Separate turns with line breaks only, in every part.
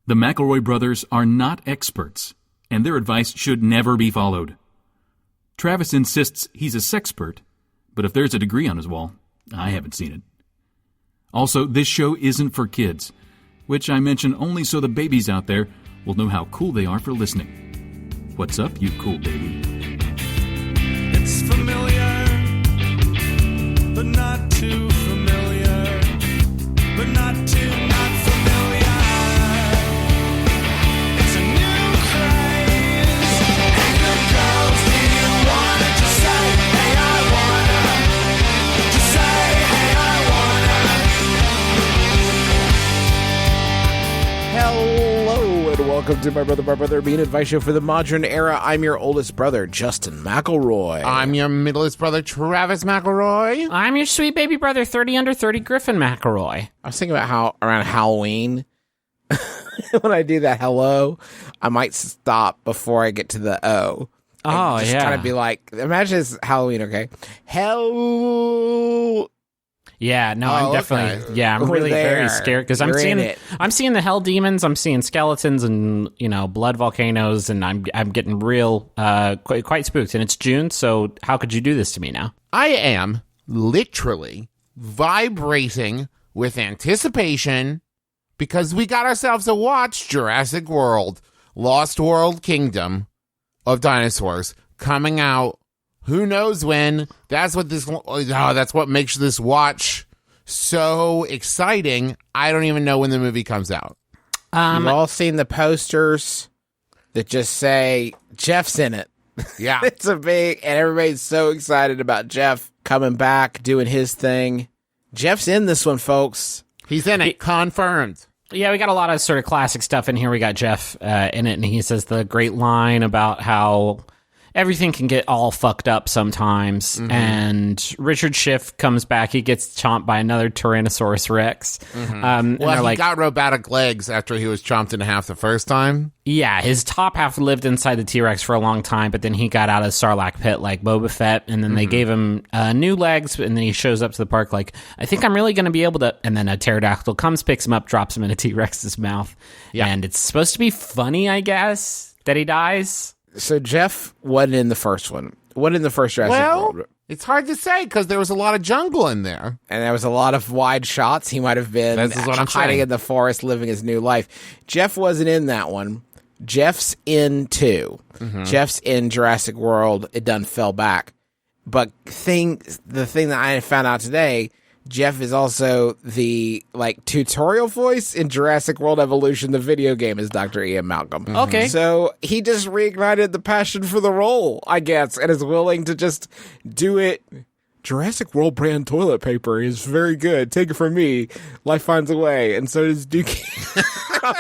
The McElroy brothers are not experts, and their advice should never be followed. Travis insists he's a sexpert, but if there's a degree on his wall, I haven't seen it. Also, this show isn't for kids, which I mention only so the babies out there will know how cool they are for listening. What's up, you cool baby?
It's familiar, but not too familiar, but not too not familiar. It's a new craze, and the girls, do you wanna just say, hey, I wanna, just say, hey, I wanna.
Hello and welcome to My Brother Bean Advice Show for the modern era. I'm your oldest brother, Justin McElroy.
I'm your middleest brother, Travis McElroy.
I'm your sweet baby brother, 30 under 30, Griffin McElroy.
I was thinking about how around Halloween, when I do that hello, I might stop before I get to the O.
Oh,
just
yeah.
kind of be like, imagine it's Halloween, okay? Hello.
Yeah, no, I'm definitely,
okay.
yeah, I'm
We're
really
there.
very scared because
You're in it.
I'm seeing the hell demons, I'm seeing skeletons and, blood volcanoes, and I'm getting real, quite spooked. And it's June, so how could you do this to me now?
I am literally vibrating with anticipation because we got ourselves to watch Jurassic World, Lost World Kingdom of Dinosaurs coming out. Who knows when? That's what that's what makes this watch so exciting. I don't even know when the movie comes out.
You've all seen the posters that just say Jeff's in it.
Yeah.
It's a big, and everybody's so excited about Jeff coming back, doing his thing. Jeff's in this one, folks.
He's in it. Confirmed.
Yeah, we got a lot of sort of classic stuff in here. We got Jeff in it, and he says the great line about how everything can get all fucked up sometimes. Mm-hmm. And Richard Schiff comes back. He gets chomped by another Tyrannosaurus Rex.
Mm-hmm. Well, he got robotic legs after he was chomped in half the first time.
Yeah, his top half lived inside the T-Rex for a long time, but then he got out of the Sarlacc pit like Boba Fett, and then they gave him new legs, and then he shows up to the park like, I think I'm really going to be able to... And then a pterodactyl comes, picks him up, drops him in a T-Rex's mouth. Yeah. And it's supposed to be funny, I guess, that he dies.
So Jeff wasn't in the first one. Wasn't in the first Jurassic World.
It's hard to say because there was a lot of jungle in there.
And there was a lot of wide shots. He might have been hiding in the forest, living his new life. Jeff wasn't in that one. Jeff's in 2. Mm-hmm. Jeff's in Jurassic World. It done fell back. But the thing that I found out today, Jeff is also the tutorial voice in Jurassic World Evolution, the video game, as Dr. Ian Malcolm.
Mm-hmm. Okay.
So he just reignited the passion for the role, I guess, and is willing to just do it. Jurassic World brand toilet paper is very good. Take it from me. Life finds a way. And so does Dookie.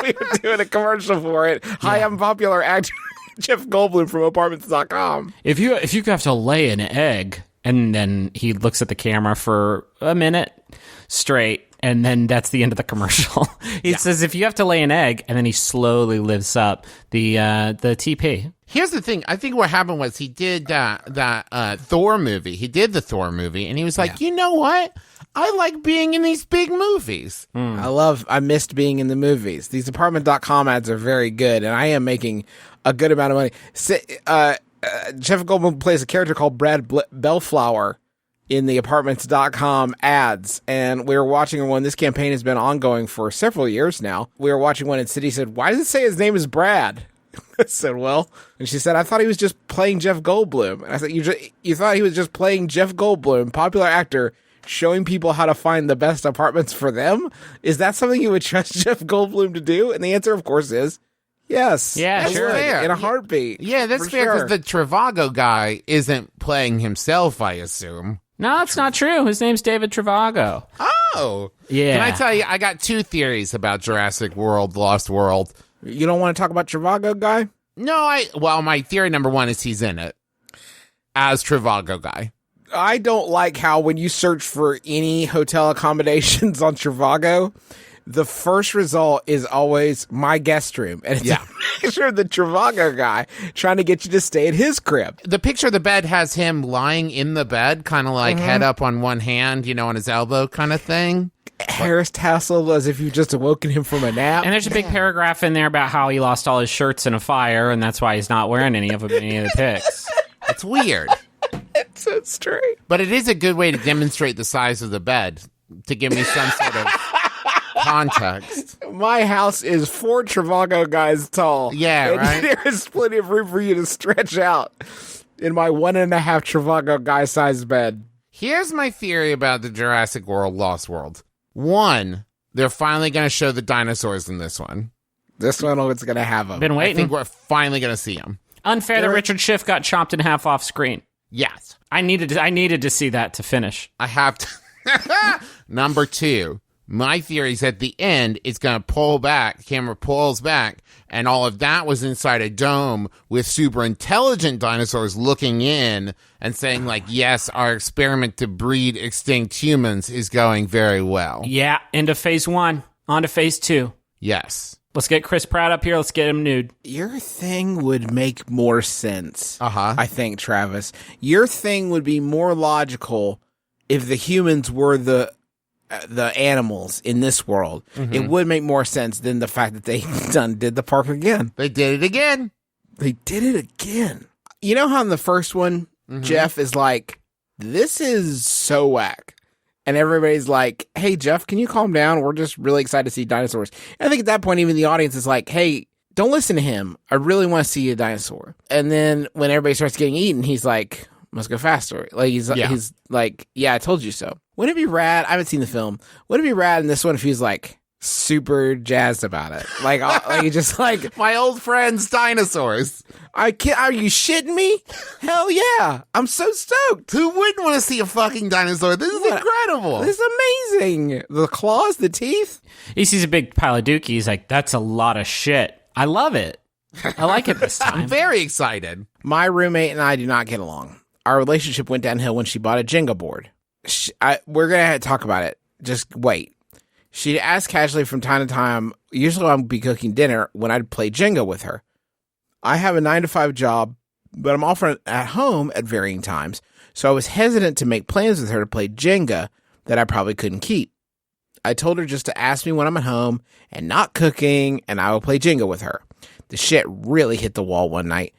We were doing a commercial for it. Yeah. Hi, I'm popular actor Jeff Goldblum from Apartments.com.
If you have to lay an egg... And then he looks at the camera for a minute straight, and then that's the end of the commercial. He says, if you have to lay an egg, and then he slowly lifts up the TP.
Here's the thing. I think what happened was he did that Thor movie. He did the Thor movie, and he was like, you know what? I like being in these big movies.
I missed being in the movies. These Apartment.com ads are very good, and I am making a good amount of money. Jeff Goldblum plays a character called Brad Bellflower in the Apartments.com ads, and we were watching one. This campaign has been ongoing for several years now. We were watching one, and Cindy said, why does it say his name is Brad? I said, well, and she said, I thought he was just playing Jeff Goldblum. And I said, you thought he was just playing Jeff Goldblum, popular actor, showing people how to find the best apartments for them? Is that something you would trust Jeff Goldblum to do? And the answer, of course, is yes.
Yeah,
that's
sure.
Fair.
In a heartbeat.
Yeah, that's fair because the Trivago guy isn't playing himself, I assume.
No, that's not true. His name's David Trivago.
Oh.
Yeah.
Can I tell you, I got 2 theories about Jurassic World, Lost World.
You don't want to talk about Trivago guy?
No, my theory number 1 is he's in it as Trivago guy.
I don't like how when you search for any hotel accommodations on Trivago, the first result is always my guest room. And it's a picture of the Trivago guy trying to get you to stay at his crib.
The picture of the bed has him lying in the bed, kind of like head up on one hand, on his elbow kind of thing.
Harris tasseled as if you just awoken him from a nap.
And there's a big paragraph in there about how he lost all his shirts in a fire, and that's why he's not wearing any of them in any of the pics.
It's weird.
It's so strange.
But it is a good way to demonstrate the size of the bed to give me some sort of context.
My house is 4 Trivago guys tall.
Yeah,
and
right?
There is plenty of room for you to stretch out in my 1.5 Trivago guy-sized bed.
Here's my theory about the Jurassic World Lost World. 1, they're finally going to show the dinosaurs in this one.
This one is going to have them.
Been
I
waiting.
think we're finally going to see them.
Unfair that Richard Schiff got chopped in half off screen.
Yes.
I needed to see that to finish.
I have to. Number 2, my theory is at the end, it's going to pull back, the camera pulls back, and all of that was inside a dome with super intelligent dinosaurs looking in and saying, like, yes, our experiment to breed extinct humans is going very well.
Yeah, end of phase 1. On to phase 2.
Yes.
Let's get Chris Pratt up here. Let's get him nude.
Your thing would make more sense,
Uh-huh.
I think, Travis. Your thing would be more logical if the humans were the animals in this world.
Mm-hmm.
It would make more sense than the fact that they did the park again.
They did it again.
They did it again. You know how in the first one,
Mm-hmm.
Jeff is like, this is so whack. And everybody's like, hey, Jeff, can you calm down? We're just really excited to see dinosaurs. And I think at that point, even the audience is like, hey, don't listen to him. I really want to see a dinosaur. And then when everybody starts getting eaten, he's like, must go faster. Like he's like, yeah, I told you so. Wouldn't it be rad? I haven't seen the film. Wouldn't it be rad in this one if he's like super jazzed about it? Like just like,
My old friends, dinosaurs.
I can't. Are you shitting me? Hell yeah! I'm so stoked.
Who wouldn't want to see a fucking dinosaur? This is incredible.
This is amazing. The claws, the teeth.
He sees a big pile of dookie. He's like, that's a lot of shit. I love it. I like it this
I'm
time.
very excited.
My roommate and I do not get along. Our relationship went downhill when she bought a Jenga board. We're gonna have to talk about it. Just wait. She'd ask casually from time to time. Usually, I'd be cooking dinner when I'd play Jenga with her. I have a 9-to-5 job, but I'm often at home at varying times, so I was hesitant to make plans with her to play Jenga that I probably couldn't keep. I told her just to ask me when I'm at home and not cooking, and I will play Jenga with her. The shit really hit the wall one night.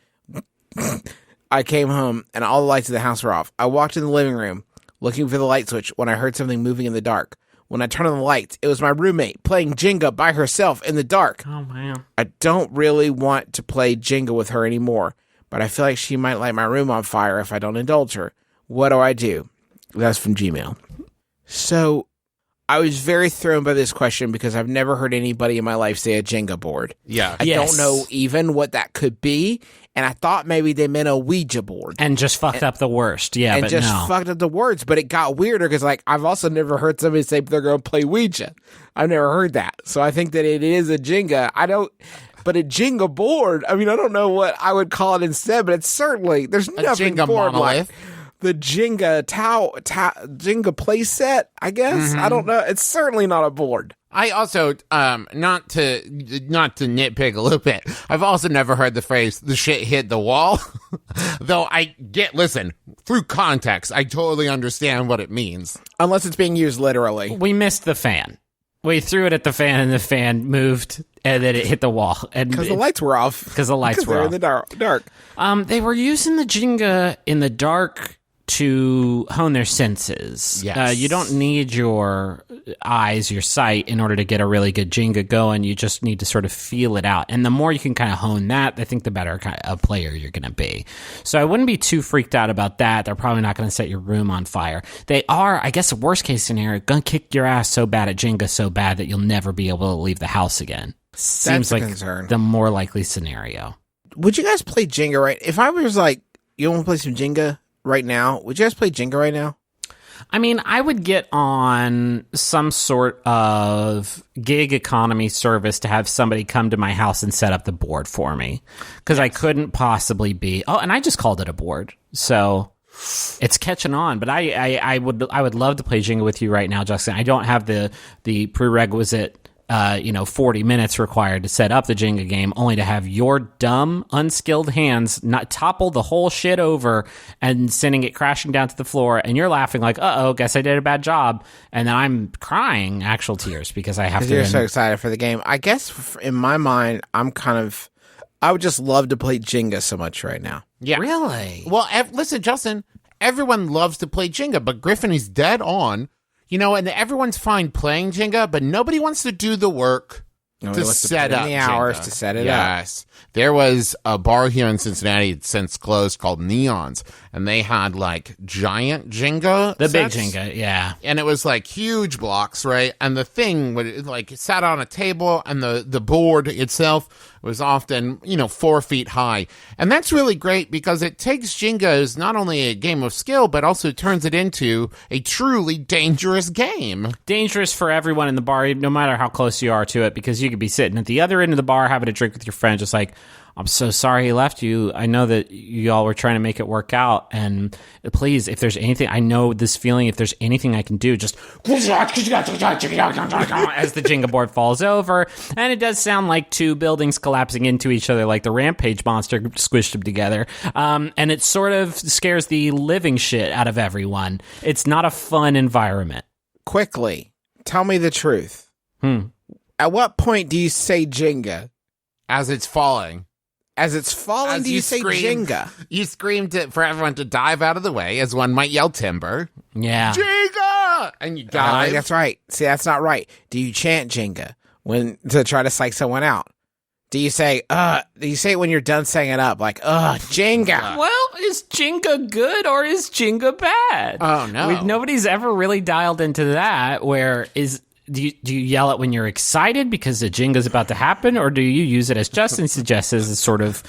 I came home, and all the lights in the house were off. I walked in the living room, looking for the light switch when I heard something moving in the dark. When I turned on the lights, it was my roommate playing Jenga by herself in the dark.
Oh, man.
I don't really want to play Jenga with her anymore, but I feel like she might light my room on fire if I don't indulge her. What do I do? That's from Gmail. So I was very thrown by this question because I've never heard anybody in my life say a Jenga board.
Yeah.
I
Yes.
don't know even what that could be, and I thought maybe they meant a Ouija board.
And just fucked up the worst. Yeah,
And
but
just
no.
fucked up the words, but it got weirder because, like, I've also never heard somebody say they're going to play Ouija. I've never heard that, so I think that it is a Jenga. But a Jenga board. I mean, I don't know what I would call it instead, but it's certainly there's nothing
Jenga
board
monolith.
like the Jenga Jenga play set. I guess I don't know. It's certainly not a board.
I also, not to nitpick a little bit, I've also never heard the phrase, the shit hit the wall. Though listen, through context, I totally understand what it means.
Unless it's being used literally.
We missed the fan. We threw it at the fan, and the fan moved, and then it hit the wall.
Because the lights were off.
Because the lights were
they're
off.
in the dark.
They were using the Jenga in the dark to hone their senses.
Yes.
You don't need your eyes, your sight, in order to get a really good Jenga going. You just need to sort of feel it out. And the more you can kind of hone that, I think the better kind of a player you're going to be. So I wouldn't be too freaked out about that. They're probably not going to set your room on fire. They are, I guess, a worst case scenario, going to kick your ass so bad at Jenga so bad that you'll never be able to leave the house again. Seems
a
like
concern.
the more likely scenario.
Would you guys play Jenga right? If I was like, you want to play some Jenga right now? Would you guys play Jenga right now?
I mean, I would get on some sort of gig economy service to have somebody come to my house and set up the board for me, because I couldn't possibly be. Oh, and I just called it a board, so it's catching on. But I would love to play Jenga with you right now, Justin. I don't have the prerequisite 40 minutes required to set up the Jenga game, only to have your dumb, unskilled hands not topple the whole shit over and sending it crashing down to the floor, and you're laughing like, uh-oh, guess I did a bad job, and then I'm crying actual tears because I have to.
You're so excited for the game. I guess in my mind, I would just love to play Jenga so much right now.
Yeah.
Really?
Well, listen, Justin, everyone loves to play Jenga, but Griffin is dead on. And everyone's fine playing Jenga, but nobody wants to do the work to set up
the hours
Jenga.
to set it up.
Yes. There was a bar here in Cincinnati, it's since closed, called Neon's, and they had like giant Jenga
The
sets.
big Jenga, yeah.
And it was like huge blocks, right? And the thing would like sat on a table, and the board itself was often 4 feet high. And that's really great because it takes Jenga as not only a game of skill, but also turns it into a truly dangerous game.
Dangerous for everyone in the bar, no matter how close you are to it, because you could be sitting at the other end of the bar having a drink with your friend, just like, I'm so sorry he left you. I know that you all were trying to make it work out. And please, if there's anything, I know this feeling, if there's anything I can do, just as the Jenga board falls over. And it does sound like two buildings collapsing into each other, like the Rampage monster squished them together. And it sort of scares the living shit out of everyone. It's not a fun environment.
Quickly, tell me the truth. At what point do you say Jenga?
As it's falling.
As it's falling,
As
do you say
scream,
Jenga?
You scream for everyone to dive out of the way, as one might yell timber.
Yeah.
Jenga! And you dive.
That's right. See, that's not right. Do you chant Jenga to try to psych someone out? Do you say it when you're done saying it up, like, Jenga?
Well, is Jenga good or is Jenga bad?
Oh, no.
Nobody's ever really dialed into that. Do you yell it when you're excited because the Jenga's about to happen, or do you use it, as Justin suggests, as a sort of,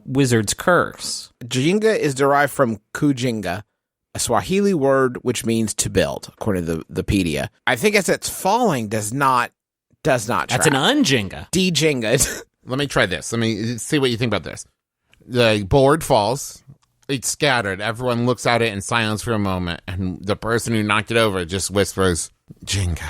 wizard's curse?
Jenga is derived from kujinga, a Swahili word which means to build, according to the Wikipedia. I think as it's falling does not track.
That's an unjenga.
De-Jenga.
Let me try this. Let me see what you think about this. The board falls. It's scattered. Everyone looks at it in silence for a moment, and the person who knocked it over just whispers, Jenga.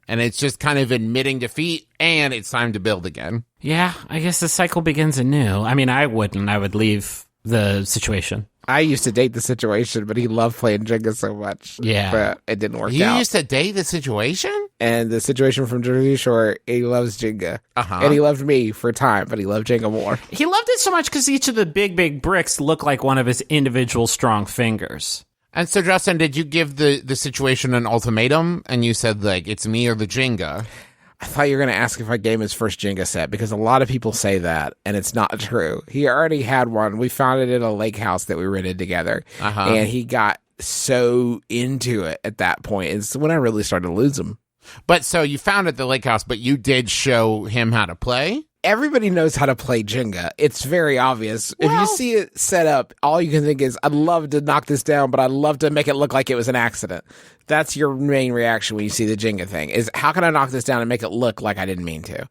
And it's just kind of admitting defeat, and it's time to build again.
Yeah, I guess the cycle begins anew. I mean, I wouldn't. I would leave the situation.
I used to date the situation, but he loved playing Jenga so much.
Yeah.
But it didn't work
You
out.
used to date the situation?
And the situation from Jersey Shore, he loves Jenga.
Uh-huh.
And he loved me for a time, but he loved Jenga more.
He loved it so much because each of the big bricks look like one of his individual strong fingers.
And so, Justin, did you give the situation an ultimatum? And you said, like, it's me or the Jenga?
I thought you were going to ask if I gave him his first Jenga set, because a lot of people say that, and it's not true. He already had one. We found it in a lake house that we rented together, and he got so into it at that point. It's when I really started to lose him.
But so you found it at the lake house, but you did show him how to play?
Everybody knows how to play Jenga. It's very obvious. If you see it set up, all you can think is, I'd love to knock this down, but I'd love to make it look like it was an accident. That's your main reaction when you see the Jenga thing, is how can I knock this down and make it look like I didn't mean to?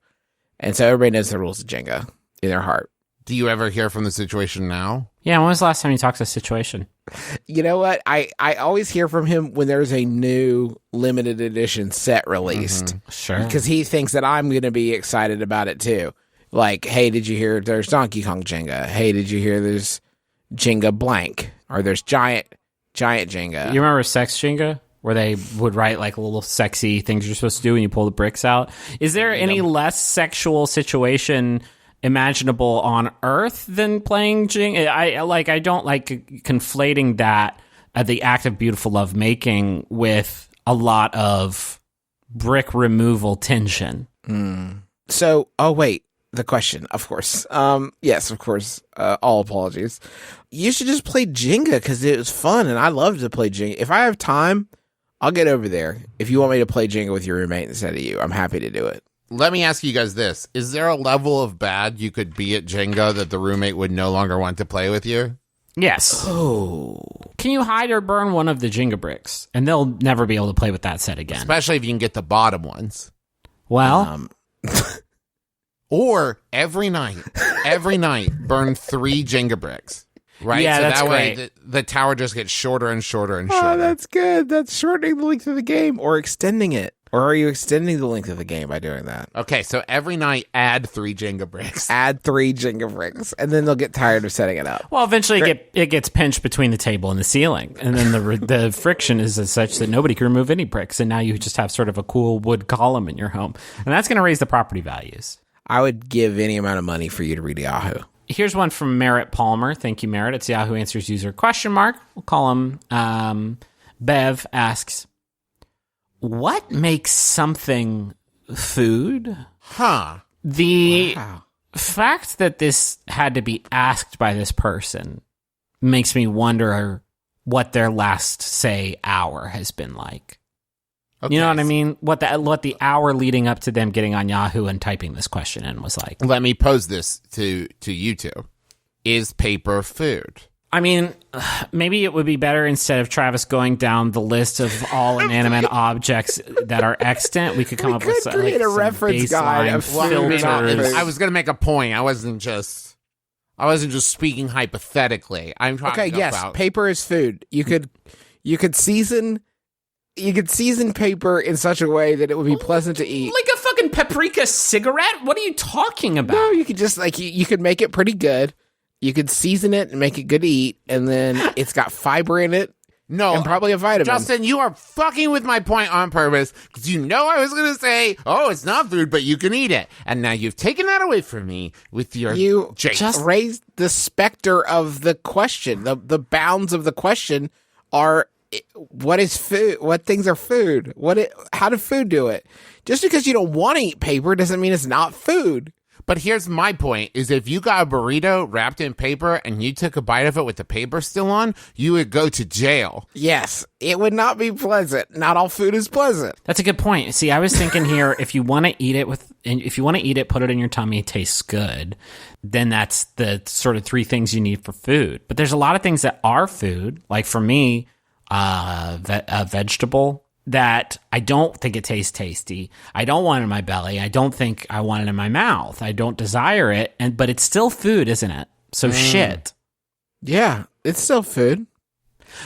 And so everybody knows the rules of Jenga in their heart.
Do you ever hear from the situation now?
Yeah, when was the last time you talked to the situation?
You know what? I always hear from him when there's a new limited edition set released.
Sure.
Because he thinks that I'm going to be excited about it too. Like, hey, did you hear there's Donkey Kong Jenga? Hey, did you hear there's Jenga blank? Or there's giant Jenga.
You remember Sex Jenga? Where they would write like little sexy things you're supposed to do when you pull the bricks out. Is there any less sexual situation imaginable on Earth than playing Jenga? I don't like conflating that the act of beautiful love making with a lot of brick removal tension.
So, the question, of course. Yes, of course. All apologies. You should just play Jenga because it was fun, and I love to play Jenga. If I have time, I'll get over there. If you want me to play Jenga with your roommate instead of you, I'm happy to do it.
Let me ask you guys this. Is there a level of bad you could be at Jenga that the roommate would no longer want to play with you?
Yes.
Oh.
Can you hide or burn one of the Jenga bricks? And they'll never be able to play with that set again.
Especially if you can get the bottom ones.
Well,
or every night, burn 3 Jenga bricks. Right?
Yeah,
so
that's
that
great.
way the tower just gets shorter and shorter and shorter.
Oh, that's good. That's shortening the length of the game or extending it. Or are you extending the length of the game by doing that?
Okay, so every night add 3 Jenga bricks.
Add 3 Jenga bricks, and then they'll get tired of setting it up.
Well, eventually it gets pinched between the table and the ceiling, and then the friction is as such that nobody can remove any bricks, and now you just have sort of a cool wood column in your home, and that's going to raise the property values.
I would give any amount of money for you to read Yahoo.
Here's one from Merritt Palmer. Thank you, Merritt. It's Yahoo Answers user question mark. We'll call him Bev asks, what makes something food?
Huh.
The fact that this had to be asked by this person makes me wonder what their last, say, hour has been like.
Okay.
You know what I mean? What the hour leading up to them getting on Yahoo and typing this question in was like.
Let me pose this to you two. Is paper food?
I mean, maybe it would be better instead of Travis going down the list of all inanimate objects that are extant. We could come up with
create a reference guide of
filters.
I was going to make a point. I wasn't just speaking hypothetically. I'm talking about
paper is food. You could season paper in such a way that it would be pleasant to eat.
Like a fucking paprika cigarette? What are you talking about?
No, you could just you could make it pretty good. You could season it and make it good to eat, and then it's got fiber in it.
No,
and probably a vitamin.
Justin, you are fucking with my point on purpose because you know I was going to say, "Oh, it's not food, but you can eat it," and now you've taken that away from me with your.
You just raised the specter of the question. The bounds of the question are: what is food? What things are food? How did food do it? Just because you don't want to eat paper doesn't mean it's not food.
But here's my point, is if you got a burrito wrapped in paper and you took a bite of it with the paper still on, you would go to jail.
Yes, it would not be pleasant. Not all food is pleasant.
That's a good point. See, I was thinking here, if you want to eat it, put it in your tummy, it tastes good, then that's the sort of 3 things you need for food. But there's a lot of things that are food. Like for me, a vegetable that I don't think it tastes tasty. I don't want it in my belly. I don't think I want it in my mouth. I don't desire it, but it's still food, isn't it? So shit.
Yeah, it's still food.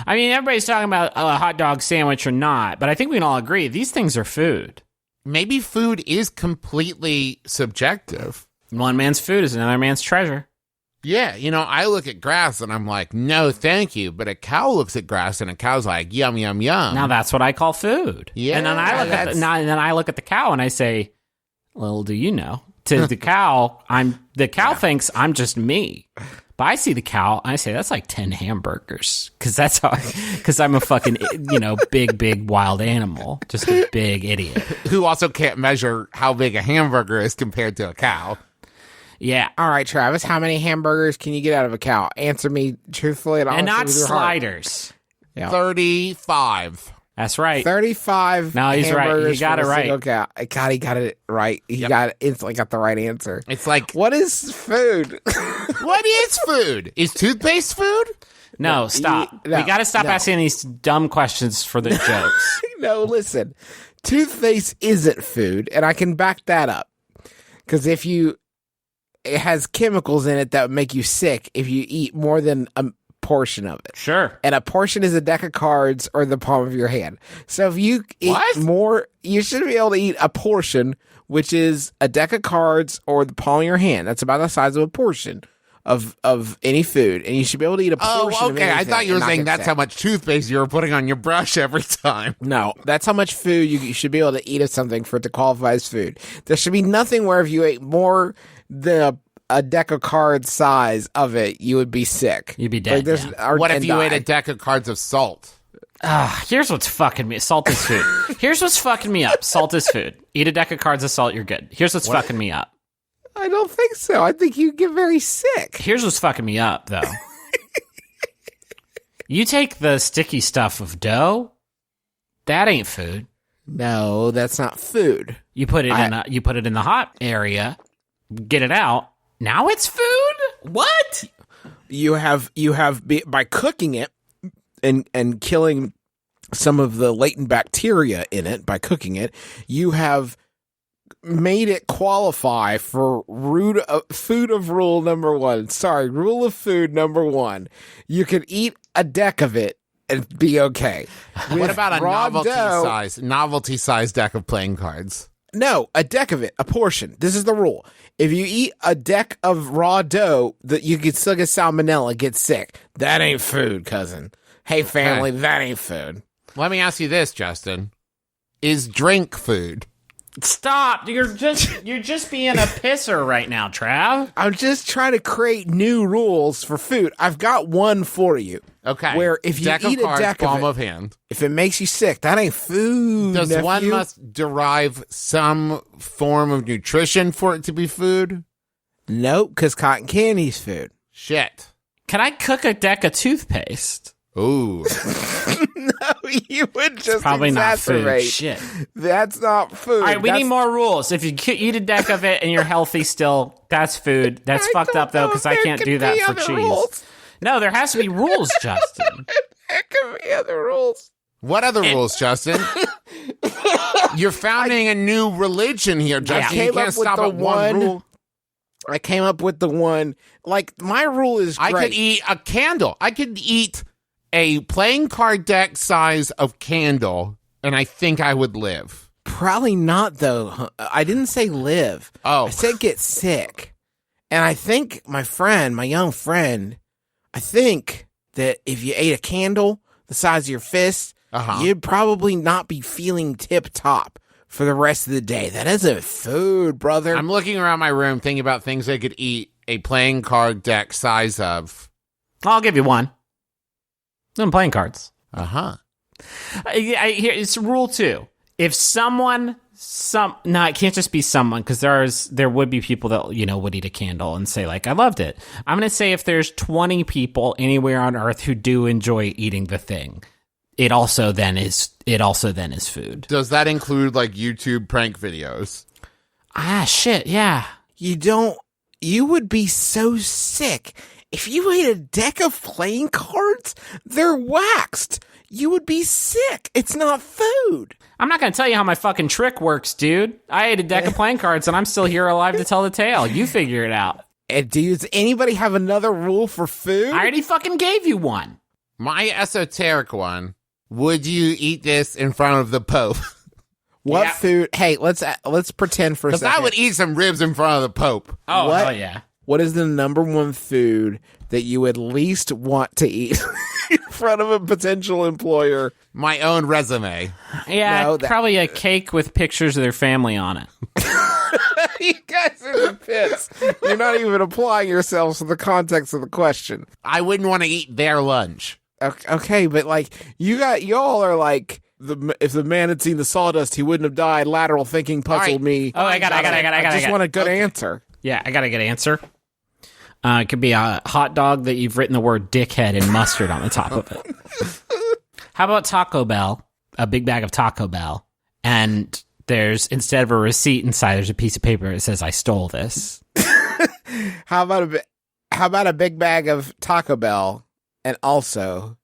I mean, everybody's talking about a hot dog sandwich or not, but I think we can all agree these things are food.
Maybe food is completely subjective.
One man's food is another man's treasure.
Yeah, I look at grass and I'm like, no, thank you. But a cow looks at grass and a cow's like, yum, yum, yum.
Now that's what I call food.
Yeah,
and then I look at the cow and I say, little do you know, to the cow, the cow thinks I'm just me. But I see the cow and I say, that's like 10 hamburgers. Because I'm a fucking, big wild animal. Just a big idiot.
Who also can't measure how big a hamburger is compared to a cow.
Yeah.
All right, Travis, how many hamburgers can you get out of a cow? Answer me truthfully and
not sliders.
Yeah.
35.
That's right.
35
No, he's right.
hamburgers
He got
from
it
a
right.
single cow. God, he got it right. He instantly got the right answer.
It's like,
what is food?
what is food? Is toothpaste food?
No, stop. We got to stop asking these dumb questions for the jokes.
No, listen. Toothpaste isn't food, and I can back that up. Because it has chemicals in it that would make you sick if you eat more than a portion of it.
Sure.
And a portion is a deck of cards or the palm of your hand. So if you eat more, you should be able to eat a portion, which is a deck of cards or the palm of your hand. That's about the size of a portion of any food. And you should be able to eat a portion of anything.
I thought you were saying that's
sick.
how much toothpaste you were putting on your brush every time.
No, that's how much food you should be able to eat of something for it to qualify as food. There should be nothing where if you ate more than a deck of cards size of it, you would be sick.
You'd be dead.
What if you ate a deck of cards of salt?
Here's what's fucking me. Salt is food. Here's what's fucking me up. Salt is food. Eat a deck of cards of salt, you're good. Here's what's fucking me up.
I don't think so. I think you get very sick.
Here's what's fucking me up, though. You take the sticky stuff of dough, that ain't food.
No, that's not food.
You put it in the hot area, get it out. Now it's food? What?
You have by cooking it and killing some of the latent bacteria in it by cooking it, you have made it qualify for rule of food number 1. Sorry, rule of food number 1. You can eat a deck of it and be okay.
What
With
about a
raw dough-
novelty size deck of playing cards?
No, a deck of it, a portion. This is the rule. If you eat a deck of raw dough, that you can still get salmonella, get sick. That ain't food, cousin. Hey, family, that ain't food.
Let me ask you this, Justin. Is drink food?
Stop! You're just being a pisser right now, Trav.
I'm just trying to create new rules for food. I've got one for you.
Okay.
Where if you
deck
eat
of
a
cards,
deck
palm
of
of
it,
hand.
if it makes you sick, that ain't food.
Does
nephew.
one must derive some form of nutrition for it to be food?
Nope, because cotton candy's food.
Shit.
Can I cook a deck of toothpaste?
Ooh.
No, you would just
Probably not food.
exacerbate.
Shit.
That's not food.
All right, we
That's-
need more rules. If you eat a deck of it and you're healthy still, that's food. That's
I
fucked
don't
up, though,
know
because
if
I
there
can't
can
do that
be
for
other
cheese.
rules.
No, there has to be rules, Justin.
There could be other rules.
What other rules, Justin? You're founding a new religion here, Justin.
I
You
came up
can't
with
stop
the
at one rule.
I came up with the one. Like, my rule is great.
I could eat a candle. I could eat a playing card deck size of candle, and I think I would live.
Probably not, though. I didn't say live.
Oh.
I said get sick. And I think my young friend, I think that if you ate a candle the size of your fist, you'd probably not be feeling tip-top for the rest of the day. That isn't food, brother.
I'm looking around my room thinking about things I could eat a playing card deck size of.
I'll give you one. I'm playing cards.
Uh-huh.
It's rule 2. If someone, no, it can't just be someone, because there would be people that, would eat a candle and say, like, I loved it. I'm going to say if there's 20 people anywhere on Earth who do enjoy eating the thing, it also then is food.
Does that include, like, YouTube prank videos?
Ah, shit, yeah.
You would be so sick. If you ate a deck of playing cards, they're waxed. You would be sick. It's not food.
I'm not going to tell you how my fucking trick works, dude. I ate a deck of playing cards, and I'm still here alive to tell the tale. You figure it out.
And does anybody have another rule for food?
I already fucking gave you one.
My esoteric one, would you eat this in front of the Pope?
What
Yeah.
food? Hey, let's pretend for a
Because
second.
I would eat some ribs in front of the Pope.
Oh,
What?
hell yeah.
What is the number one food that you would least want to eat in front of a potential employer?
My own resume.
Yeah,
No,
probably a cake with pictures of their family on it.
You guys are the pits. You're not even applying yourselves to the context of the question.
I wouldn't want to eat their lunch.
Okay, but like y'all are like if the man had seen the sawdust, he wouldn't have died. Lateral thinking puzzled
right.
me.
Oh, I got it.
I just want a good answer.
Yeah, I got a good answer. It could be a hot dog that you've written the word dickhead and mustard on the top of it. How about Taco Bell? A big bag of Taco Bell. And there's, instead of a receipt inside, there's a piece of paper that says, I stole this.
How about a big bag of Taco Bell and also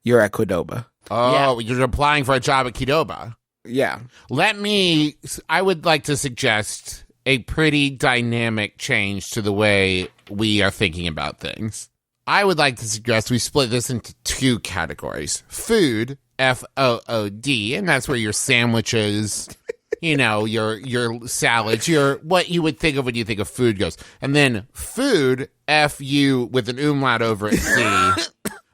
you're at Qdoba?
Oh, you're applying for a job at Qdoba.
Yeah.
I would like to suggest a pretty dynamic change to the way we are thinking about things. I would like to suggest we split this into 2 categories. Food, F-O-O-D, and that's where your sandwiches, your salads, what you would think of when you think of food goes. And then food, F-U with an umlaut over it, C,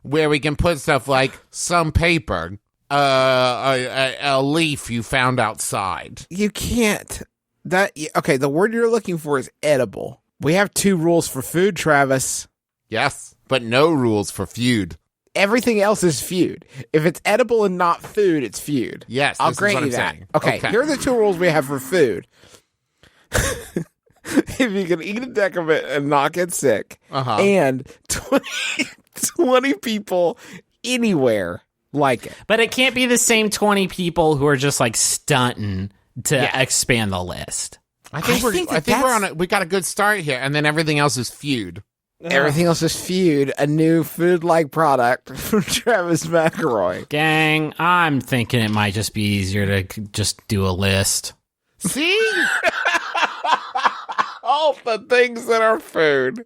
where we can put stuff like some paper, a leaf you found outside.
You can't. Okay, the word you're looking for is edible. We have 2 rules for food, Travis.
Yes, but no rules for feud.
Everything else is feud. If it's edible and not food, it's feud.
Yes,
I'll
this is
grant
what
you
I'm
that.
saying.
Okay, here are the 2 rules we have for food. If you can eat a deck of it and not get sick, and 20 people anywhere like it.
But it can't be the same 20 people who are just like stunting to expand the list.
I think we got a good start here, and then everything else is feud.
Everything else is feud, a new food-like product from Travis McElroy.
Gang, I'm thinking it might just be easier to just do a list.
See?
All the things that are food.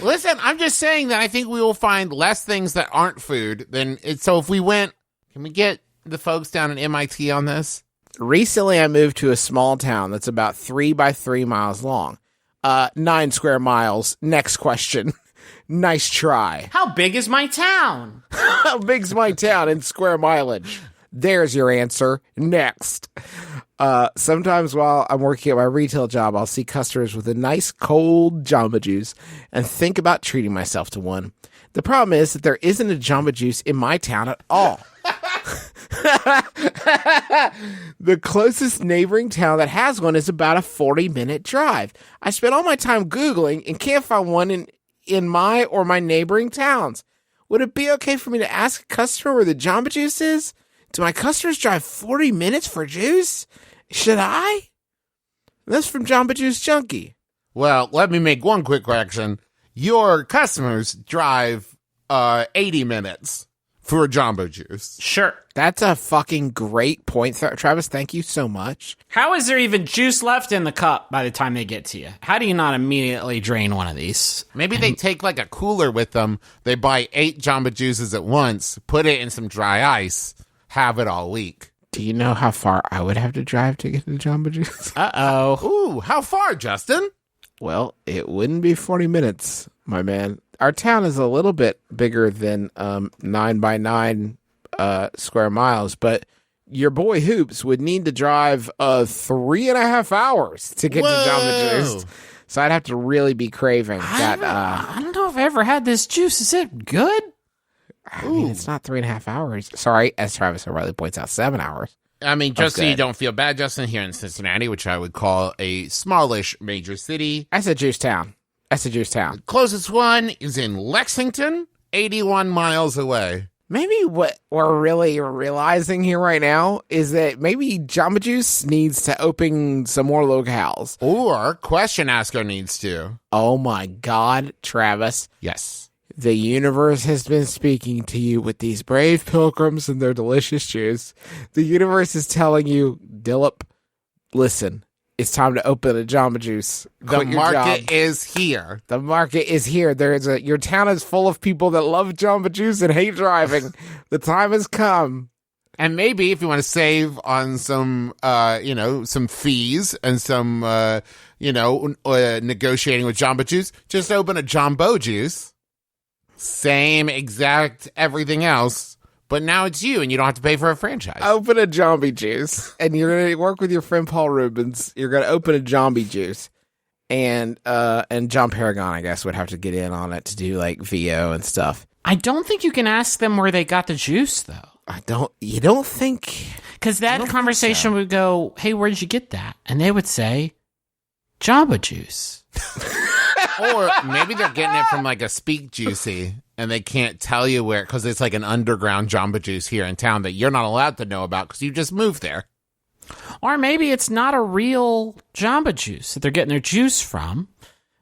Listen, I'm just saying that I think we will find less things that aren't food than it. So if we went, can we get the folks down at MIT on this?
Recently, I moved to a small town that's about 3 by 3 miles long. 9 square miles. Next question. Nice try.
How big is my town?
How big's my town in square mileage? There's your answer. Next. Sometimes while I'm working at my retail job, I'll see customers with a nice cold Jamba Juice and think about treating myself to one. The problem is that there isn't a Jamba Juice in my town at all. The closest neighboring town that has one is about a 40-minute drive. I spent all my time Googling and can't find one in my or my neighboring towns. Would it be okay for me to ask a customer where the Jamba Juice is? Do my customers drive 40 minutes for juice? Should I? That's from Jamba Juice Junkie.
Well, let me make one quick correction. Your customers drive 80 minutes for a Jamba Juice.
Sure.
That's a fucking great point, Travis. Thank you so much.
How is there even juice left in the cup by the time they get to you? How do you not immediately drain one of these?
Maybe they take like a cooler with them. They buy 8 Jamba Juices at once, put it in some dry ice, have it all week.
Do you know how far I would have to drive to get to Jamba Juice?
Uh-oh.
Ooh, how far, Justin?
Well, it wouldn't be 40 minutes, my man. Our town is a little bit bigger than 9 by 9 square miles, but your boy Hoops would need to drive 3.5 hours to get to Jamba Juice. So I'd have to really be craving that.
I don't know if I ever had this juice. Is it good?
I mean, it's not 3.5 hours. Sorry, as Travis O'Reilly points out, 7 hours.
I mean, just so
good.
you don't feel bad, Justin, here in Cincinnati, which I would call a smallish major city.
That's a juice town.
Closest one is in Lexington, 81 miles away.
Maybe what we're really realizing here right now is that maybe Jamba Juice needs to open some more locales.
Or Question Asker needs to.
Oh my God, Travis.
Yes.
The universe has been speaking to you with these brave pilgrims and their delicious juice. The universe is telling you, Dillip, listen, it's time to open a Jamba Juice.
The
Quit your
market
job.
is here.
The market is here. Your town is full of people that love Jamba Juice and hate driving. The time has come.
And maybe if you want to save on some, some fees and some, negotiating with Jamba Juice, just open a Jumbo Juice. Same exact everything else, but now it's you and you don't have to pay for a franchise.
Open a Jamba Juice, and you're going to work with your friend Paul Rubens. You're going to open a Jamba Juice, and John Paragon, I guess, would have to get in on it to do like VO and stuff.
I don't think you can ask them where they got the juice, though.
You don't think?
Because that conversation would go, hey, where did you get that? And they would say, Jamba Juice.
Or maybe they're getting it from like a Speak Juicy and they can't tell you where because it's like an underground Jamba Juice here in town that you're not allowed to know about because you just moved there.
Or maybe it's not a real Jamba Juice that they're getting their juice from.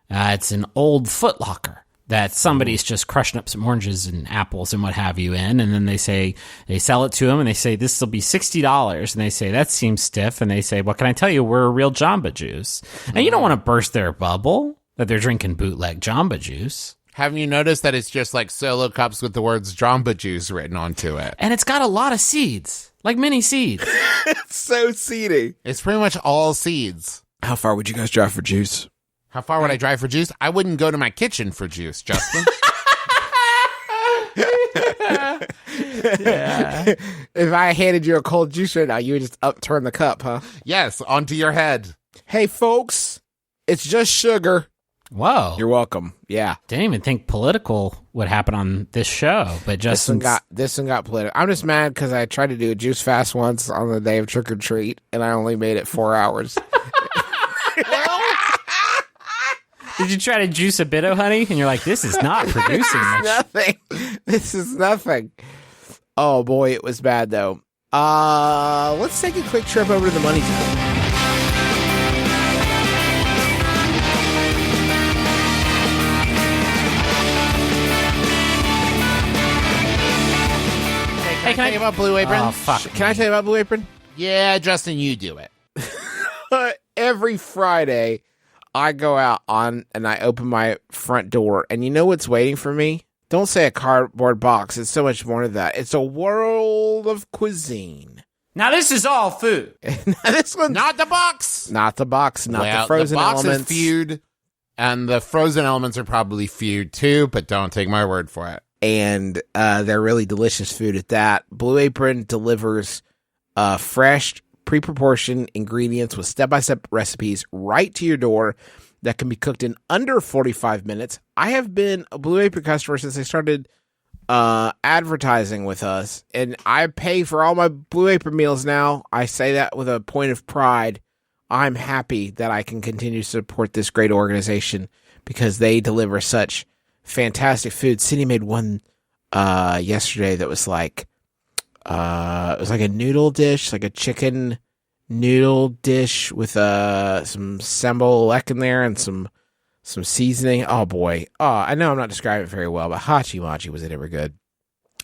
It's an old Foot Locker that somebody's just crushing up some oranges and apples and what have you in. And then they sell it to them and they say, this will be $60. And they say, that seems stiff. And they say, what can I tell you? We're a real Jamba Juice. And you don't want to burst their bubble that they're drinking bootleg Jamba Juice.
Haven't you noticed that it's just like solo cups with the words Jamba Juice written onto it?
And it's got a lot of seeds, like mini seeds.
It's so seedy.
It's pretty much all seeds.
How far would you guys drive for juice?
How far would I drive for juice? I wouldn't go to my kitchen for juice, Justin.
Yeah. If I handed you a cold juice right now, you would just upturn the cup, huh?
Yes, onto your head.
Hey, folks, it's just sugar.
Whoa.
You're welcome. Yeah.
Didn't even think political would happen on this show, but
This one got political. I'm just mad because I tried to do a juice fast once on the day of trick or treat, and I only made it 4 hours.
Did you try to juice a bit of honey? And you're like, this is not producing much.
Nothing. This is nothing. Oh boy, it was bad though. Let's take a quick trip over to the money zone.
Hey, can I tell you about Blue Apron?
Oh, fuck.
Can I tell you about Blue Apron?
Yeah, Justin, you do it.
Every Friday, I go out on and I open my front door, and you know what's waiting for me? Don't say a cardboard box. It's so much more than that. It's a world of cuisine.
Now this is all food.
This one's
Not the box.
not the box, not the frozen
the box
elements.
is fewed, and the frozen elements are probably fewed too, but don't take my word for it.
And they're really delicious food at that. Blue Apron delivers fresh, pre-proportioned ingredients with step-by-step recipes right to your door that can be cooked in under 45 minutes. I have been a Blue Apron customer since they started advertising with us, and I pay for all my Blue Apron meals now. I say that with a point of pride. I'm happy that I can continue to support this great organization because they deliver such fantastic food. Cindy made one yesterday that was like it was like a noodle dish, like a chicken noodle dish with some sembolek in there and some seasoning. Oh boy. I know I'm not describing it very well, but Hachi Machi was it ever good.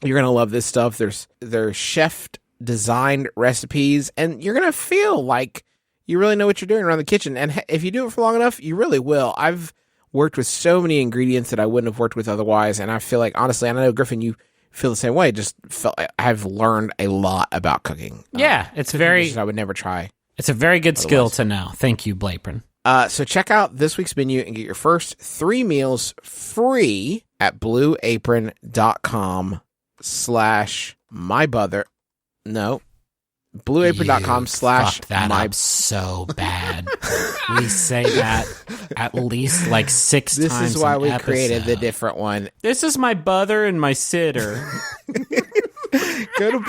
You're gonna love this stuff. They're chef designed recipes, and you're gonna feel like you really know what you're doing around the kitchen. And if you do it for long enough, you really will. I've worked with so many ingredients that I wouldn't have worked with otherwise, and I feel like, honestly, and I know, Griffin, you feel the same way. Just felt I've learned a lot about cooking.
Yeah, it's very.
I would never try.
It's a very good skill to know. Thank you, Blapron.
So check out this week's menu and get your first 3 meals free at blueapron.com/mybother. No. blueapron.com/
Fucked that
my
up so bad. We say that at least like 6
This
times.
is why
an
we
episode.
created the different one.
This is my brother and my sitter.
Go to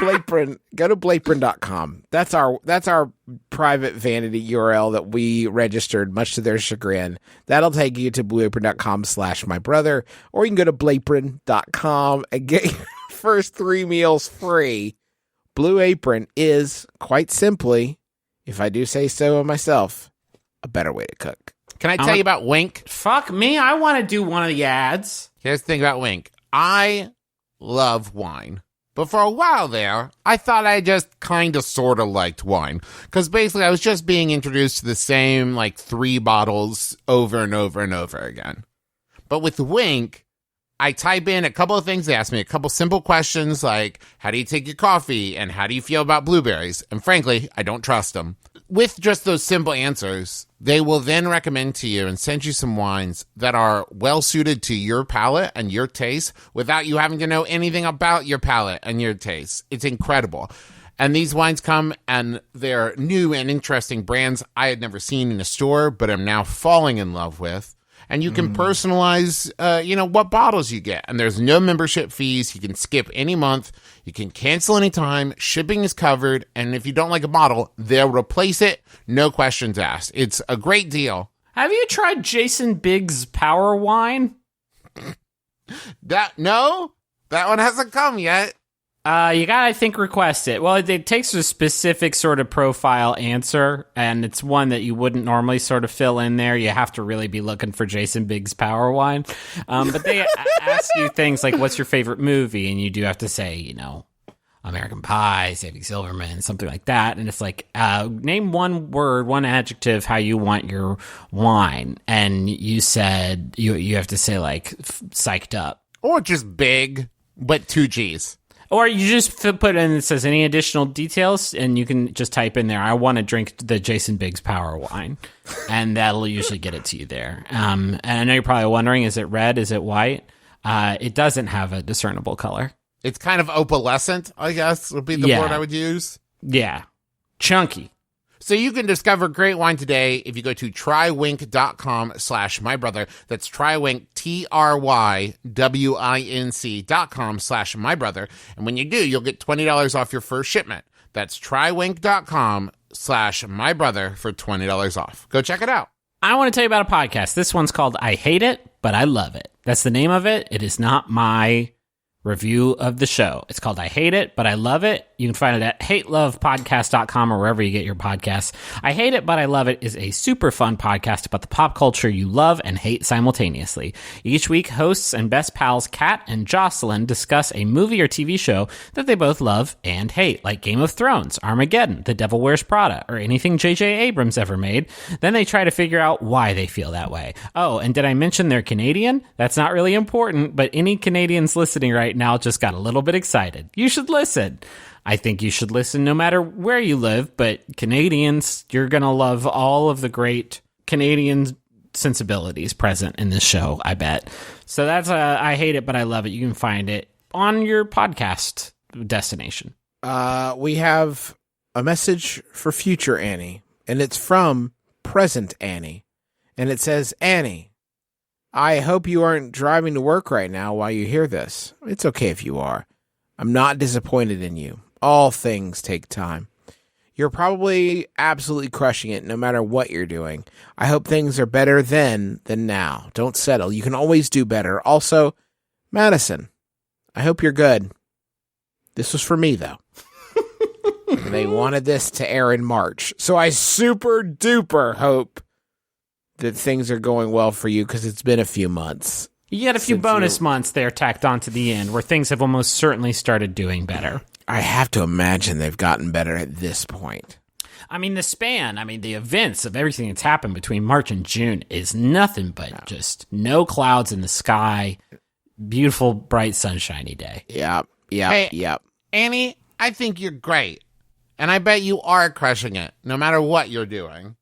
blueapron.com. That's our private vanity URL that we registered, much to their chagrin. That'll take you to blueapron.com/mybrother, or you can go to blueapron.com and get your first 3 meals free. Blue Apron is, quite simply, if I do say so myself, a better way to cook.
Can I tell you about Wink?
Fuck me, I want to do one of the ads.
Here's the thing about Wink. I love wine. But for a while there, I thought I just kind of sort of liked wine. Because basically I was just being introduced to the same, 3 bottles over and over and over again. But with Wink, I type in a couple of things. They ask me a couple simple questions like, how do you take your coffee? And how do you feel about blueberries? And frankly, I don't trust them. With just those simple answers, they will then recommend to you and send you some wines that are well suited to your palate and your taste without you having to know anything about your palate and your taste. It's incredible. And these wines come and they're new and interesting brands I had never seen in a store, but am now falling in love with. And you can personalize, what bottles you get. And there's no membership fees. You can skip any month. You can cancel anytime. Shipping is covered. And if you don't like a bottle, they'll replace it. No questions asked. It's a great deal.
Have you tried Jason Biggs' Power Wine?
No, that one hasn't come yet.
You gotta, I think, request it. Well, it takes a specific sort of profile answer, and it's one that you wouldn't normally sort of fill in there. You have to really be looking for Jason Biggs' Power Wine. But they ask you things like, what's your favorite movie? And you do have to say, American Pie, Saving Silverman, something like that. And it's like, name one word, one adjective, how you want your wine. And you said, you have to say, psyched up.
Or just big, but 2 G's.
Or you just put in, it says any additional details, and you can just type in there, I want to drink the Jason Biggs Power Wine. And that'll usually get it to you there. And I know you're probably wondering, is it red? Is it white? It doesn't have a discernible color.
It's kind of opalescent, I guess, would be the word I would use.
Yeah. Chunky.
So you can discover great wine today if you go to trywink.com/mybrother. That's trywink, TRYWINC.com/mybrother. And when you do, you'll get $20 off your first shipment. That's trywink.com/mybrother for $20 off. Go check it out.
I want to tell you about a podcast. This one's called I Hate It, But I Love It. That's the name of it. It is not my review of the show. It's called I Hate It, But I Love It. You can find it at hatelovepodcast.com or wherever you get your podcasts. I Hate It, But I Love It is a super fun podcast about the pop culture you love and hate simultaneously. Each week, hosts and best pals Kat and Jocelyn discuss a movie or TV show that they both love and hate, like Game of Thrones, Armageddon, The Devil Wears Prada, or anything J.J. Abrams ever made. Then they try to figure out why they feel that way. Oh, and did I mention they're Canadian? That's not really important, but any Canadians listening right now just got a little bit excited. You should listen. I think you should listen no matter where you live, but Canadians, you're going to love all of the great Canadian sensibilities present in this show, I bet. So that's I Hate It, But I Love It. You can find it on your podcast destination.
We have a message for future Annie, and it's from present Annie. And it says, Annie, I hope you aren't driving to work right now while you hear this. It's okay if you are. I'm not disappointed in you. All things take time. You're probably absolutely crushing it no matter what you're doing. I hope things are better then than now. Don't settle. You can always do better. Also, Madison, I hope you're good. This was for me, though. They wanted this to air in March. So I super duper hope that things are going well for you because it's been a few months.
You get a few bonus months there tacked on to the end where things have almost certainly started doing better.
I have to imagine they've gotten better at this point.
I mean, the events of everything that's happened between March and June is nothing but just no clouds in the sky, beautiful, bright, sunshiny day.
Yep.
Hey, Annie, I think you're great. And I bet you are crushing it, no matter what you're doing.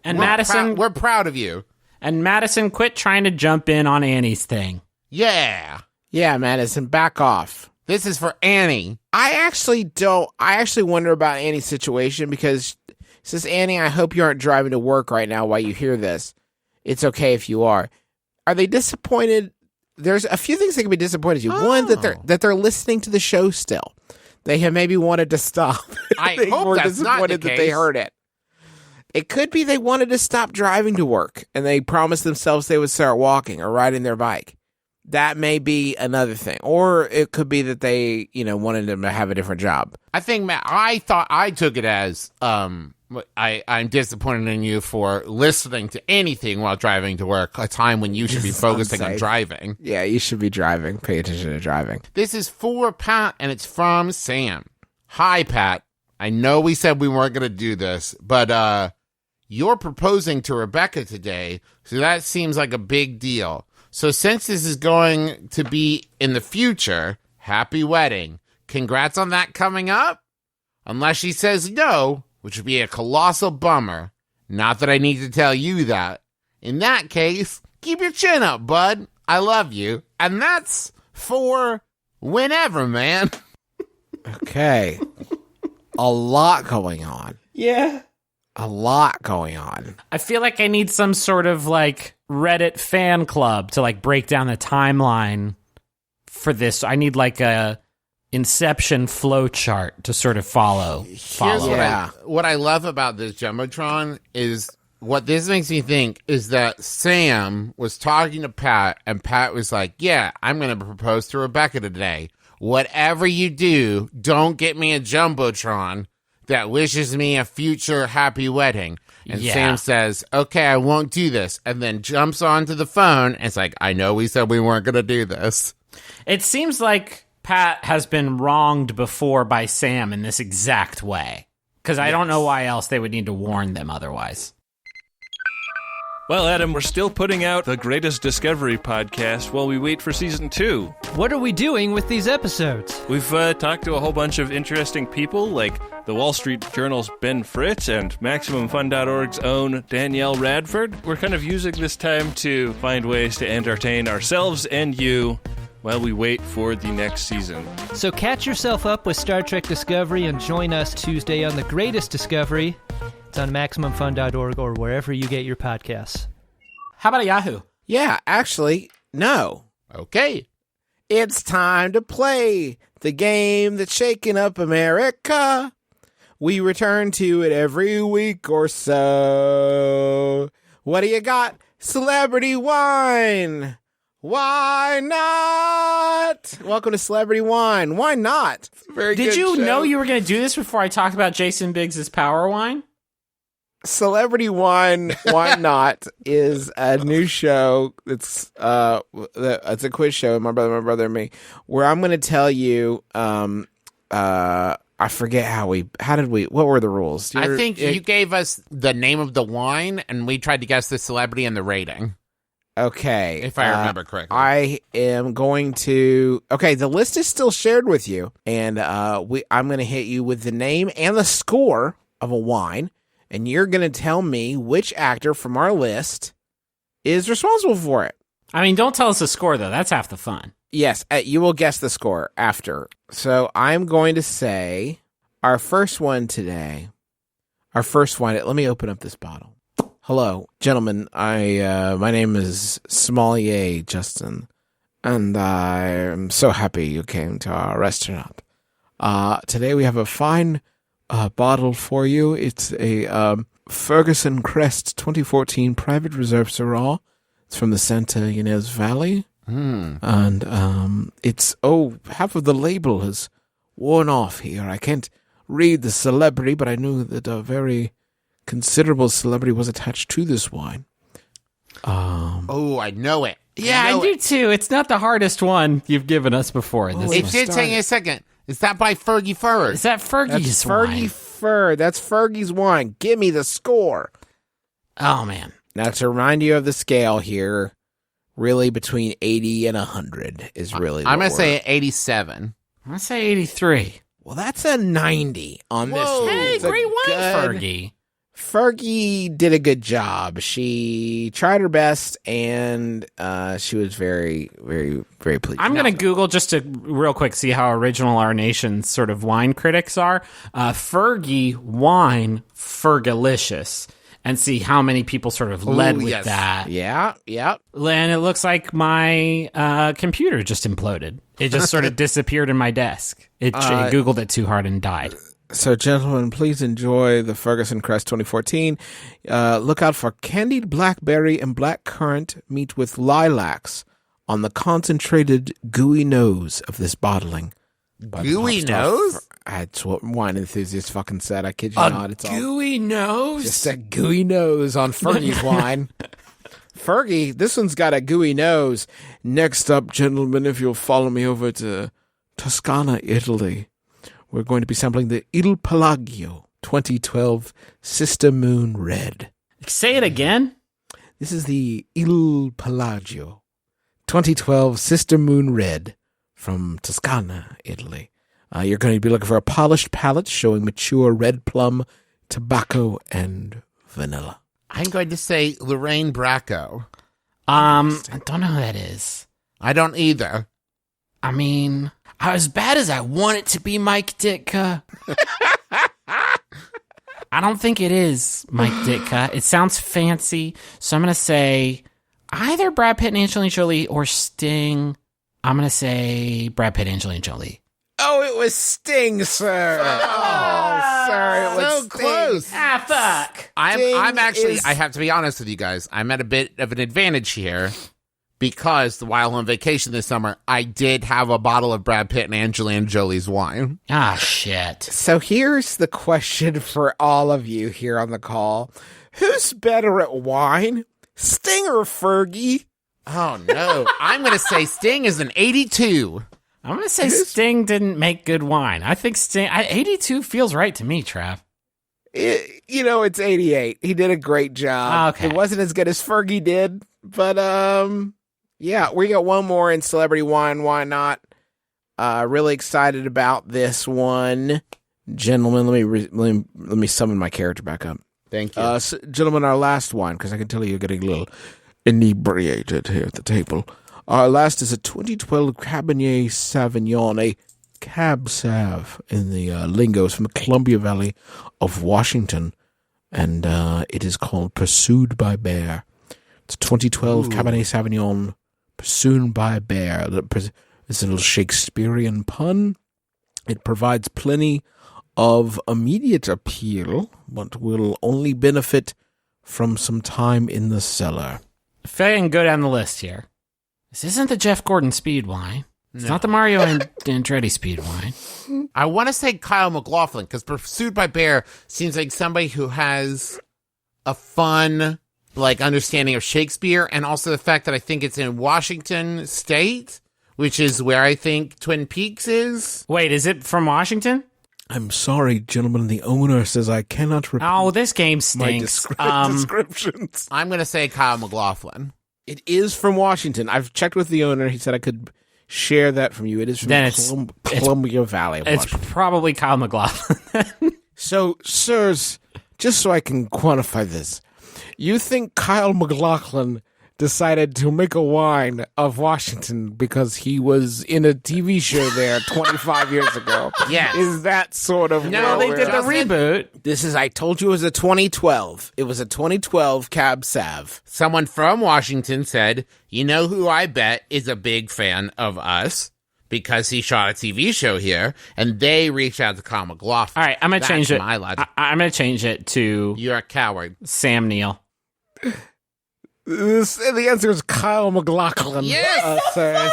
And Madison...
we're proud of you.
And Madison, quit trying to jump in on Annie's thing.
Yeah.
Yeah, Madison, back off.
This is for Annie.
I actually wonder about Annie's situation because it says, Annie, I hope you aren't driving to work right now while you hear this. It's okay if you are. Are they disappointed? There's a few things they can be disappointed in you. One, that they're listening to the show still. They have maybe wanted to stop.
I
they
hope
were
that's not the
disappointed that they
case.
heard it. It could be they wanted to stop driving to work and they promised themselves they would start walking or riding their bike. That may be another thing. Or it could be that they, wanted them to have a different job.
I think, Matt, I took it as I'm disappointed in you for listening to anything while driving to work, a time when you should be focusing on driving.
Yeah, you should be driving. Pay attention to driving.
This is for Pat, and it's from Sam. Hi, Pat. I know we said we weren't going to do this, but you're proposing to Rebecca today, so that seems like a big deal. So since this is going to be in the future, happy wedding. Congrats on that coming up. Unless she says no, which would be a colossal bummer. Not that I need to tell you that. In that case, keep your chin up, bud. I love you. And that's for whenever, man.
Okay. A lot going on.
Yeah.
A lot going on.
I feel like I need some sort of Reddit fan club to break down the timeline for this. I need a Inception flow chart to sort of follow.
Here's what I love about this Jumbotron is what this makes me think is that Sam was talking to Pat and Pat was like, yeah, I'm going to propose to Rebecca today. Whatever you do, don't get me a Jumbotron that wishes me a future happy wedding. And Sam says, okay, I won't do this. And then jumps onto the phone and it's like, I know we said we weren't going to do this.
It seems like Pat has been wronged before by Sam in this exact way. Because I don't know why else they would need to warn them otherwise.
Well, Adam, we're still putting out the Greatest Discovery podcast while we wait for season 2.
What are we doing with these episodes?
We've talked to a whole bunch of interesting people, like the Wall Street Journal's Ben Fritz and MaximumFun.org's own Danielle Radford. We're kind of using this time to find ways to entertain ourselves and you while we wait for the next season.
So catch yourself up with Star Trek Discovery and join us Tuesday on The Greatest Discovery. It's on MaximumFun.org or wherever you get your podcasts.
How about a Yahoo?
Yeah, actually, no.
Okay.
It's time to play the game that's shaking up America. We return to it every week or so. What do you got? Celebrity wine. Why not? Welcome to Celebrity Wine. Why not? It's a very
Did
good
you
show.
know you were going to do this before I talked about Jason Biggs' Power Wine?
Celebrity Wine, Why Not is a new show. It's a quiz show. My brother, and me, where I'm going to tell you. I forget what were the rules?
I think you gave us the name of the wine, and we tried to guess the celebrity and the rating.
Okay,
If I remember correctly.
I am going to. Okay, the list is still shared with you, and I'm going to hit you with the name and the score of a wine, and you're going to tell me which actor from our list is responsible for it.
I mean, don't tell us the score, though. That's half the fun.
Yes, you will guess the score after. So I'm going to say our first one today. Our first wine. Let me open up this bottle. Hello, gentlemen. My name is Sommelier Justin, and I am so happy you came to our restaurant. Today we have a fine bottle for you. It's a Ferguson Crest 2014 Private Reserve Syrah. It's from the Santa Ynez Valley. And it's half of the label has worn off here. I can't read the celebrity, but I knew that a very considerable celebrity was attached to this wine.
I know it.
Yeah, I do too. It's not the hardest one you've given us before.
It did take me a second. Is that by Fergie Fur?
Is that Fergie's
That's Fergie
wine?
Fur. That's Fergie's wine. Give me the score.
Oh, man.
Now, to remind you of the scale here, really between 80 and 100 is really
I'm
what
going to say 87.
I'm going to say 83.
Well, that's a 90 on this
Whoa.
one.
Hey,
It's a
great wine,
good-
Fergie.
Fergie did a good job. She tried her best, and she was very, very, very pleased.
I'm going to Google just to real quick see how original our nation's sort of wine critics are. Fergie wine Fergalicious, and see how many people sort of led with
yes.
that.
Yeah.
And it looks like my computer just imploded. It just sort of disappeared in my desk. It Googled it too hard and died.
So, gentlemen, please enjoy the Ferguson Crest 2014. Look out for candied blackberry and black currant meet with lilacs on the concentrated gooey nose of this bottling. by the
Gooey
pop star
nose?
That's what wine enthusiast fucking said. I kid you not. It's all
gooey nose?
just a gooey nose on Fergie's wine. Fergie, this one's got a gooey nose. Next up, gentlemen, if you'll follow me over to Toscana, Italy, we're going to be sampling the Il Palagio 2012 Sister Moon Red.
Say it again.
This is the Il Palagio 2012 Sister Moon Red from Toscana, Italy. You're going to be looking for a polished palate showing mature red plum, tobacco, and vanilla.
I'm going to say Lorraine Bracco.
I don't know who that is.
I don't either.
I mean, as bad as I want it to be Mike Ditka, I don't think it is Mike Ditka. It sounds fancy, so I'm going to say either Brad Pitt and Angelina Jolie or Sting. I'm going to say Brad Pitt and Angelina Jolie.
Oh, it was Sting, sir. Oh, sir, it was
So
Sting.
close.
Ah, fuck.
I'm actually,
is-
I have to be honest with you guys. I'm at a bit of an advantage here because while on vacation this summer, I did have a bottle of Brad Pitt and Angelina Jolie's wine.
Ah, shit.
So here's the question for all of you here on the call. Who's better at wine, Sting or Fergie?
Oh, no. I'm going to say Sting is an 82.
I'm going to say Sting didn't make good wine. I think 82 feels right to me, Trav.
It's 88. He did a great job.
Okay.
It wasn't as good as Fergie did, but yeah, we got one more in Celebrity Wine. Why not? Really excited about this one, gentlemen. Let me summon my character back up.
Thank you.
Gentlemen, our last wine, because I can tell you're getting a little inebriated here at the table. Our last is a 2012 Cabernet Sauvignon, a Cab Sav in the lingo. It's from the Columbia Valley of Washington, and it is called Pursued by Bear. It's a 2012 Cabernet Sauvignon, Pursued by Bear. It's a little Shakespearean pun. It provides plenty of immediate appeal, but will only benefit from some time in the cellar.
I feel like I can go down the list here. This isn't the Jeff Gordon speed wine. It's not the Mario Andretti speed wine.
I want to say Kyle MacLachlan, because Pursued by Bear seems like somebody who has a fun, like, understanding of Shakespeare, and also the fact that I think it's in Washington State, which is where I think Twin Peaks is.
Wait, is it from Washington?
I'm sorry, gentlemen. The owner says I cannot repeat
Oh, this game
my
stinks.
descriptions.
I'm going to say Kyle MacLachlan.
It is from Washington. I've checked with the owner. He said I could share that from you. It is from
Then it's
Columbia Valley,
It's
Washington.
probably Kyle MacLachlan.
So, sirs, just so I can quantify this, you think Kyle MacLachlan decided to make a wine of Washington because he was in a TV show there 25 years ago?
Yes.
Is that sort of
No,
where
they did the
we're-
reboot.
This is, I told you it was a 2012. It was a 2012 Cab Sav.
Someone from Washington said, you know who I bet is a big fan of us because he shot a TV show here, and they reached out to Kyle MacLachlan.
All right, I'm going to change it.
My logic.
I'm going to change it to
You're a coward.
Sam Neill.
The answer is Kyle MacLachlan.
Yes!
Sir.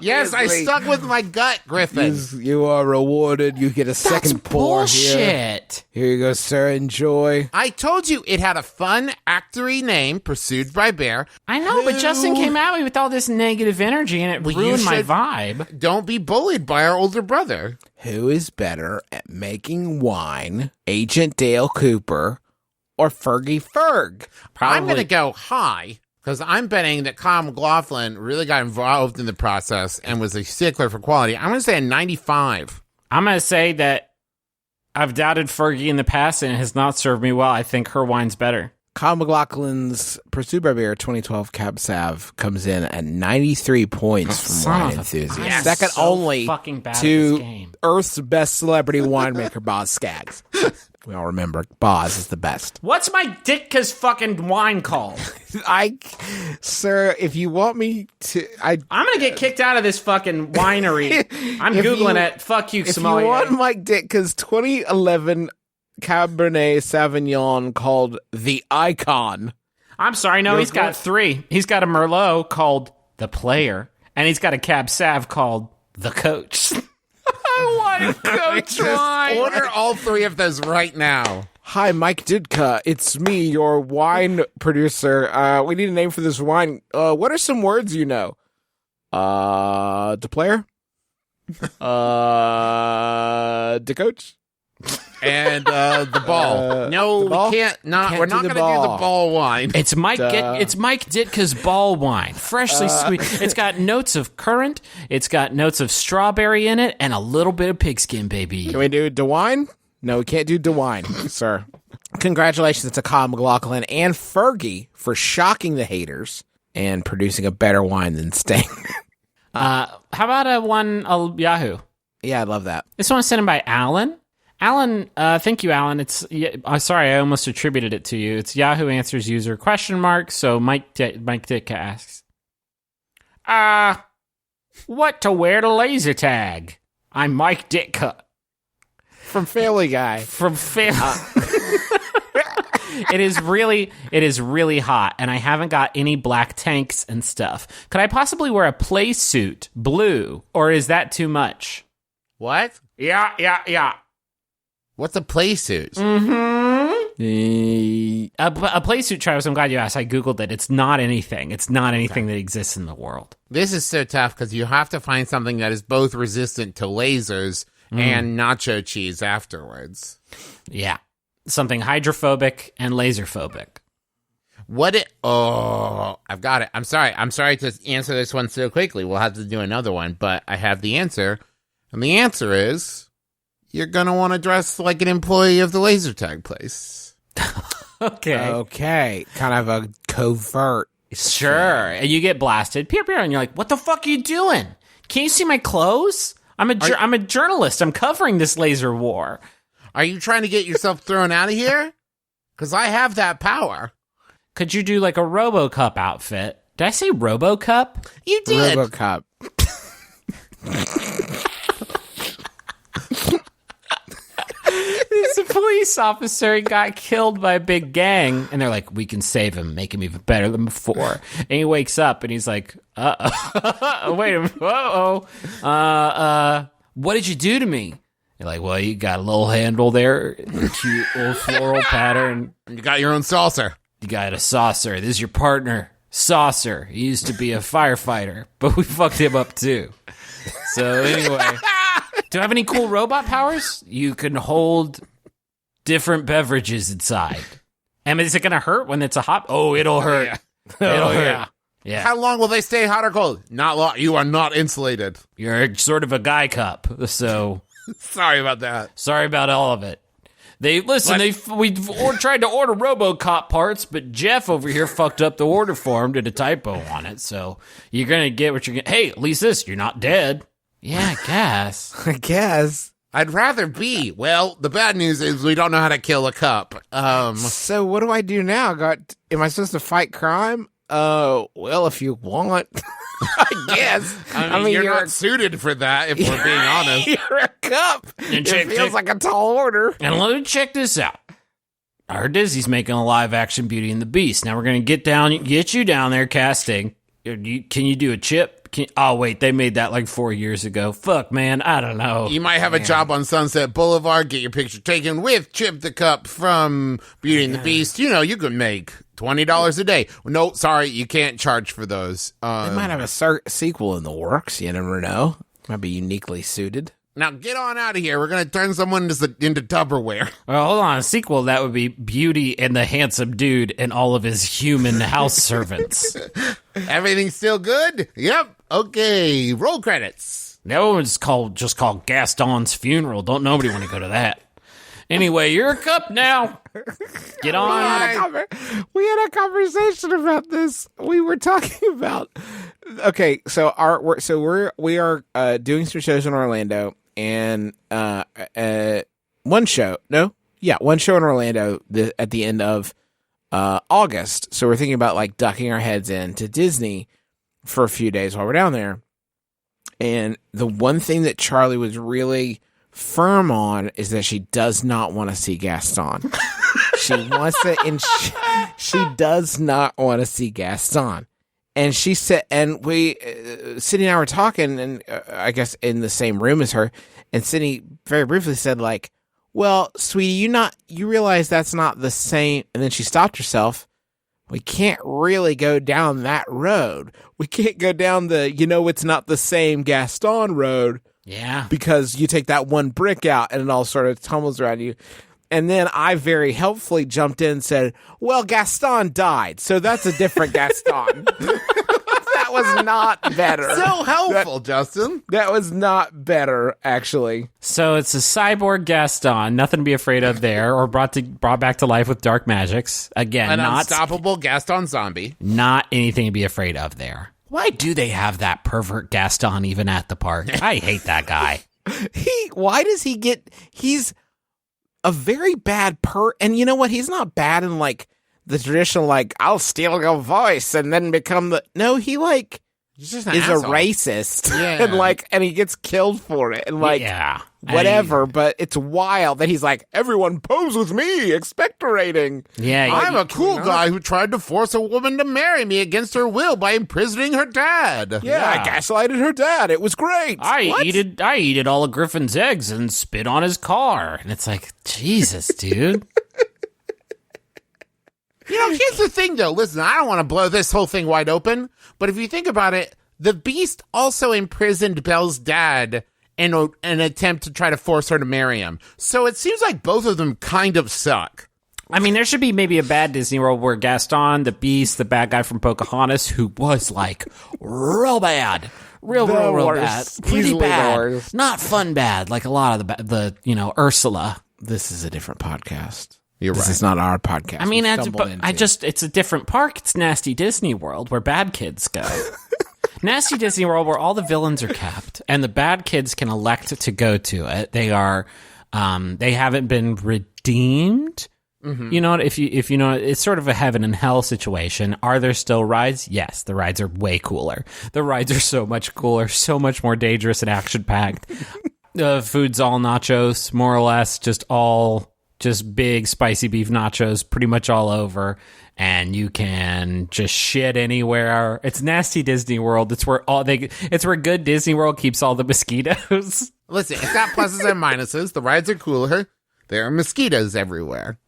Yes, I
Obviously,
stuck with my gut, Griffin.
You are rewarded. You get a second pour here.
Bullshit.
Here you go, sir. Enjoy.
I told you it had a fun, actory name, Pursued by Bear.
I know, but Justin came at me with all this negative energy, and it
Well, you
ruined my
should-
vibe.
Don't be bullied by our older brother.
Who is better at making wine, Agent Dale Cooper or Fergie Ferg?
I'm going to go high because I'm betting that Kyle MacLachlan really got involved in the process and was a stickler for quality. I'm going to say a 95.
I'm going to say that I've doubted Fergie in the past, and it has not served me well. I think her wine's better.
Kyle MacLachlan's Pursued by Bear 2012 Cab Sav comes in at 93 points from
Son
Wine
of a-
Enthusiast.
I am
Second
so
only
fucking bad at
to
this game.
Earth's best celebrity winemaker, Boz Scaggs. We all remember Boz is the best.
What's my Ditka's fucking wine called?
Sir, if you want me to,
I'm going to get kicked out of this fucking winery. I'm
If
Googling
you-
it. Fuck you,
if you
sommelier.
want Mike Ditka's 2011 Cabernet Sauvignon called The Icon.
I'm sorry, no, he's got three. He's got a Merlot called The Player, and he's got a Cab Sav called The Coach. I want Coach wine.
Order all three of those right now.
Hi, Mike Ditka. It's me, your wine producer. We need a name for this wine. What are some words you know? The player? The coach?
And the ball. No,
the ball?
we can't.
Can't
We're
do
not
the
going to do the
ball.
ball wine.
It's Mike Ditka's ball wine, freshly sweet. It's got notes of currant. It's got notes of strawberry in it, and a little bit of pigskin, baby.
Can we do DeWine? No, we can't do DeWine, sir. Congratulations to Kyle MacLachlan and Fergie for shocking the haters and producing a better wine than Sting.
How about a Yahoo?
Yeah, I love that.
This one was sent in by Alan. Alan, thank you, Alan. Sorry, I almost attributed it to you. It's Yahoo Answers user ? So Mike Ditka asks, what to wear to laser tag? I'm Mike Ditka
From Family Guy.
from It is really hot, and I haven't got any black tanks and stuff. Could I possibly wear a play suit, blue, or is that too much?
What?
Yeah.
What's a play suit?
A play suit, Travis, I'm glad you asked. I Googled it. It's not anything. It's not anything that exists in the world.
This is so tough because you have to find something that is both resistant to lasers and nacho cheese afterwards.
Yeah. Something hydrophobic and laserphobic.
I've got it. I'm sorry to answer this one so quickly. We'll have to do another one, but I have the answer. And the answer is you're going to want to dress like an employee of the laser tag place.
Okay.
Okay. Kind of a covert.
Sure. And you get blasted. Pew, pew, and you're like, what the fuck are you doing? Can't you see my clothes? I'm a journalist. I'm covering this laser war.
Are you trying to get yourself thrown out of here? Because I have that power.
Could you do like a Robocup outfit? Did I say Robocup?
You did.
Robocup.
This is police officer got killed by a big gang, and they're like, we can save him, make him even better than before. And he wakes up and he's like, uh-oh. Wait a minute. What did you do to me? You're like, well, you got a little handle there, cute little floral pattern.
You got your own saucer.
You got a saucer. This is your partner, Saucer. He used to be a firefighter, but we fucked him up too. So anyway, do you have any cool robot powers? You can hold different beverages inside. And is it going to hurt when it's a hot? Oh, it'll hurt. It'll hurt. Yeah.
How long will they stay hot or cold? Not long. You are not insulated.
You're sort of a guy cup, so
Sorry about that.
sorry about all of it. We tried to order Robocup parts, but Jeff over here fucked up the order form, did a typo on it. So you're gonna get what you're getting. Hey, at least this, you're not dead. Yeah, I guess.
I guess.
I'd rather be. Well, the bad news is we don't know how to kill a cup.
So what do I do now? Am I supposed to fight crime? Well, if you want, I guess.
I mean, you're not suited for that, if we're being honest.
You're a cup.
And
It feels like a tall order.
And let me check this out. I heard Disney's making a live-action Beauty and the Beast. Now we're going to get you down there casting. Can you do a chip? Oh, wait, they made that like 4 years ago. Fuck, man, I don't know.
You might have a job on Sunset Boulevard, get your picture taken with Chip the Cup from Beauty and the Beast. You know, you could make $20 a day. No, sorry, you can't charge for those.
They might have a sequel in the works. You never know. Might be uniquely suited.
Now get on out of here. We're going to turn someone into Tupperware.
Well, hold on. A sequel, that would be Beauty and the Handsome Dude and all of his human house servants.
Everything's still good? Yep. Okay. Roll credits.
That one's just called Gaston's Funeral. Don't nobody want to go to that. Anyway, you're a cup now. Get on.
We had a conversation about this. We were talking about. Okay, so we are doing some shows in Orlando, and one show in Orlando at the end of August. So we're thinking about like ducking our heads into Disney for a few days while we're down there. And the one thing that Charlie was really firm on is that she does not want to see Gaston. She wants to, and she does not want to see Gaston. And she said, and Sydney and I were talking, and I guess in the same room as her, and Sydney very briefly said, like, well, sweetie, you realize that's not the same. And then she stopped herself. We can't really go down that road. We can't go down it's not the same Gaston road.
Yeah.
Because you take that one brick out and it all sort of tumbles around you. And then I very helpfully jumped in and said, well, Gaston died, so that's a different Gaston. That was not better.
So helpful, Justin.
That was not better, actually.
So it's a cyborg Gaston, nothing to be afraid of there, or brought back to life with dark magics. Again,
An
not
unstoppable Gaston zombie.
Not anything to be afraid of there. Why do they have that pervert Gaston even at the park? I hate that guy.
He's a very bad and you know what? He's not bad in like the traditional, like, I'll steal your voice and then become he like
He's just an
is
asshole.
a racist.
Yeah.
and he gets killed for it. And like,
yeah.
whatever. But it's wild that he's like, everyone pose with me, expectorating.
Yeah.
I'm a cool guy who tried to force a woman to marry me against her will by imprisoning her dad.
Yeah, I gaslighted her dad. It was great.
I eated all of Griffin's eggs and spit on his car. And it's like, Jesus, dude.
You know, here's the thing, though. Listen, I don't want to blow this whole thing wide open, but if you think about it, the Beast also imprisoned Belle's dad in an attempt to try to force her to marry him. So it seems like both of them kind of suck.
I mean, there should be maybe a bad Disney World where Gaston, the Beast, the bad guy from Pocahontas, who was like real bad. Real bad. Pretty
Easily
bad.
the worst.
Not fun bad, like a lot of the Ursula.
This is a different podcast.
You're
This
right.
is not our podcast.
I mean,
We
it's
stumbled into.
a different park. It's Nasty Disney World where bad kids go. Nasty Disney World where all the villains are kept and the bad kids can elect to go to it. They are, they haven't been redeemed. Mm-hmm. You know, if you know, it's sort of a heaven and hell situation. Are there still rides? Yes, the rides are way cooler. The rides are so much cooler, so much more dangerous and action packed. The food's all nachos, more or less, just all just big spicy beef nachos pretty much all over, and you can just shit anywhere. It's nasty Disney World. It's where good Disney World keeps all the mosquitoes.
Listen, it's got pluses and minuses. The rides are cooler. There are mosquitoes everywhere.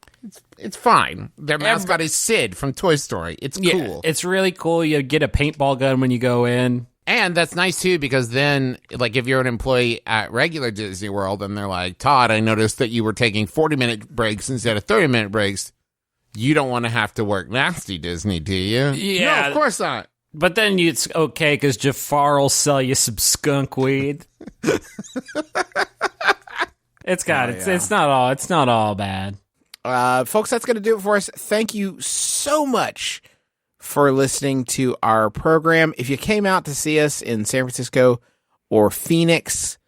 It's fine. Their mascot is Sid from Toy Story. It's cool.
Yeah, it's really cool. You get a paintball gun when you go in.
And that's nice, too, because then, like, if you're an employee at regular Disney World and they're like, Todd, I noticed that you were taking 40-minute breaks instead of 30-minute breaks, you don't want to have to work nasty Disney, do you?
Yeah.
No, of course not.
But then it's okay because Jafar will sell you some skunk weed. It's not all bad.
Folks, that's going to do it for us. Thank you so much for listening to our program. If you came out to see us in San Francisco or Phoenix,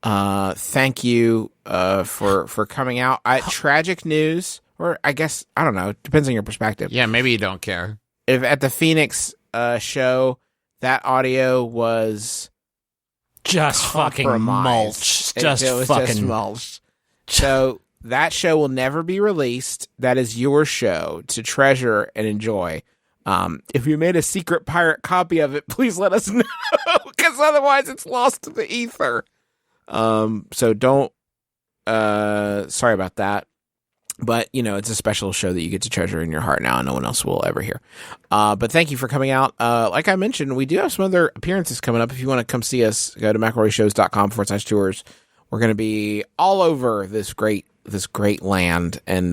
thank you for coming out. Tragic news, or I guess, I don't know, depends on your perspective.
Yeah, maybe you don't care.
If at the Phoenix show, that audio was
just fucking mulch.
Just mulch. So that show will never be released. That is your show to treasure and enjoy. If you made a secret pirate copy of it, please let us know, because otherwise it's lost to the ether. So don't, sorry about that. But, it's a special show that you get to treasure in your heart now and no one else will ever hear. But thank you for coming out. Like I mentioned, we do have some other appearances coming up. If you want to come see us, go to McElroyShows.com/tours. We're going to be all over this great land, and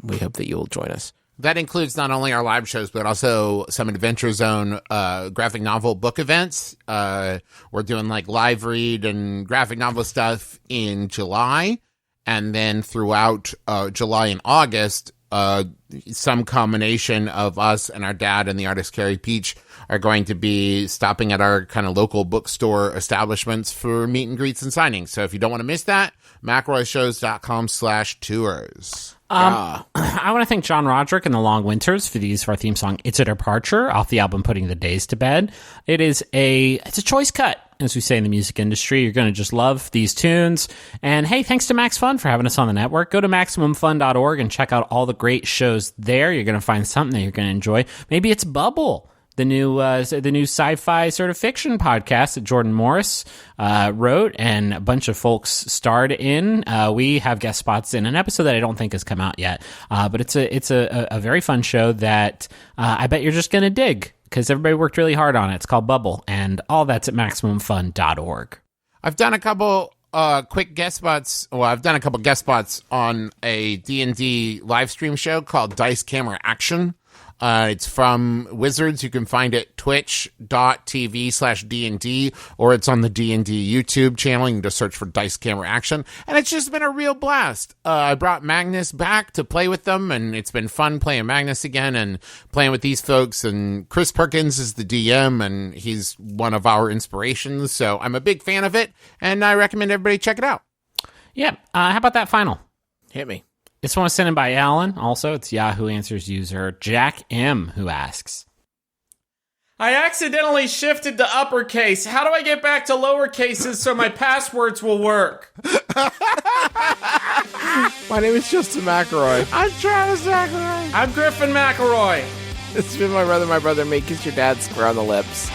we hope that you'll join us.
That includes not only our live shows, but also some Adventure Zone graphic novel book events. We're doing like live read and graphic novel stuff in July. And then throughout July and August, some combination of us and our dad and the artist Carrie Peach are going to be stopping at our kind of local bookstore establishments for meet and greets and signings. So if you don't want to miss that, McElroyShows.com/tours.
I want to thank John Roderick and the Long Winters for the use of our theme song, It's a Departure, off the album Putting the Days to Bed. It's a choice cut, as we say in the music industry. You're going to just love these tunes. And hey, thanks to Max Fun for having us on the network. Go to MaximumFun.org and check out all the great shows there. You're going to find something that you're going to enjoy. Maybe it's Bubble, the new sci-fi sort of fiction podcast that Jordan Morris wrote and a bunch of folks starred in. We have guest spots in an episode that I don't think has come out yet, but it's a very fun show that I bet you're just going to dig because everybody worked really hard on it. It's called Bubble, and all that's at MaximumFun.org.
I've done a couple quick guest spots. Well, I've done a couple guest spots on a D&D live stream show called Dice Camera Action. It's from Wizards. You can find it twitch.tv/D&D, or it's on the D&D YouTube channel. You can just search for Dice Camera Action. And it's just been a real blast. I brought Magnus back to play with them, and it's been fun playing Magnus again and playing with these folks. And Chris Perkins is the DM, and he's one of our inspirations. So I'm a big fan of it, and I recommend everybody check it out.
Yeah. How about that final?
Hit me.
This one was sent in by Alan. Also, it's Yahoo Answers user Jack M, who asks, I accidentally shifted to uppercase. How do I get back to lower cases so my passwords will work?
My name is Justin McElroy.
I'm Travis McElroy.
I'm Griffin McElroy.
This has been My Brother, Me. Kiss your dad square on the lips.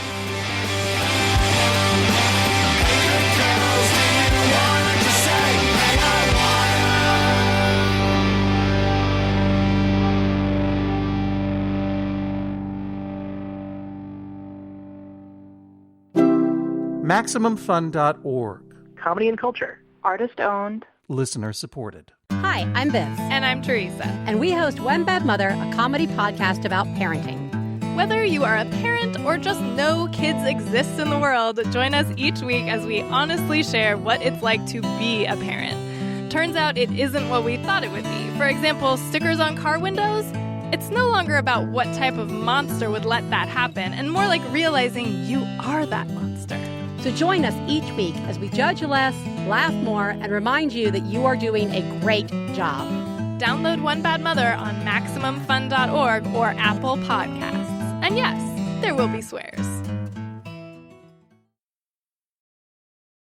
MaximumFun.org.
Comedy and culture. Artist owned.
Listener supported.
Hi, I'm Viv.
And I'm Teresa.
And we host One Bad Mother, a comedy podcast about parenting.
Whether you are a parent or just know kids exist in the world, join us each week as we honestly share what it's like to be a parent. Turns out it isn't what we thought it would be. For example, stickers on car windows? It's no longer about what type of monster would let that happen, and more like realizing you are that monster.
So join us each week as we judge less, laugh more, and remind you that you are doing a great job.
Download One Bad Mother on MaximumFun.org or Apple Podcasts. And yes, there will be swears.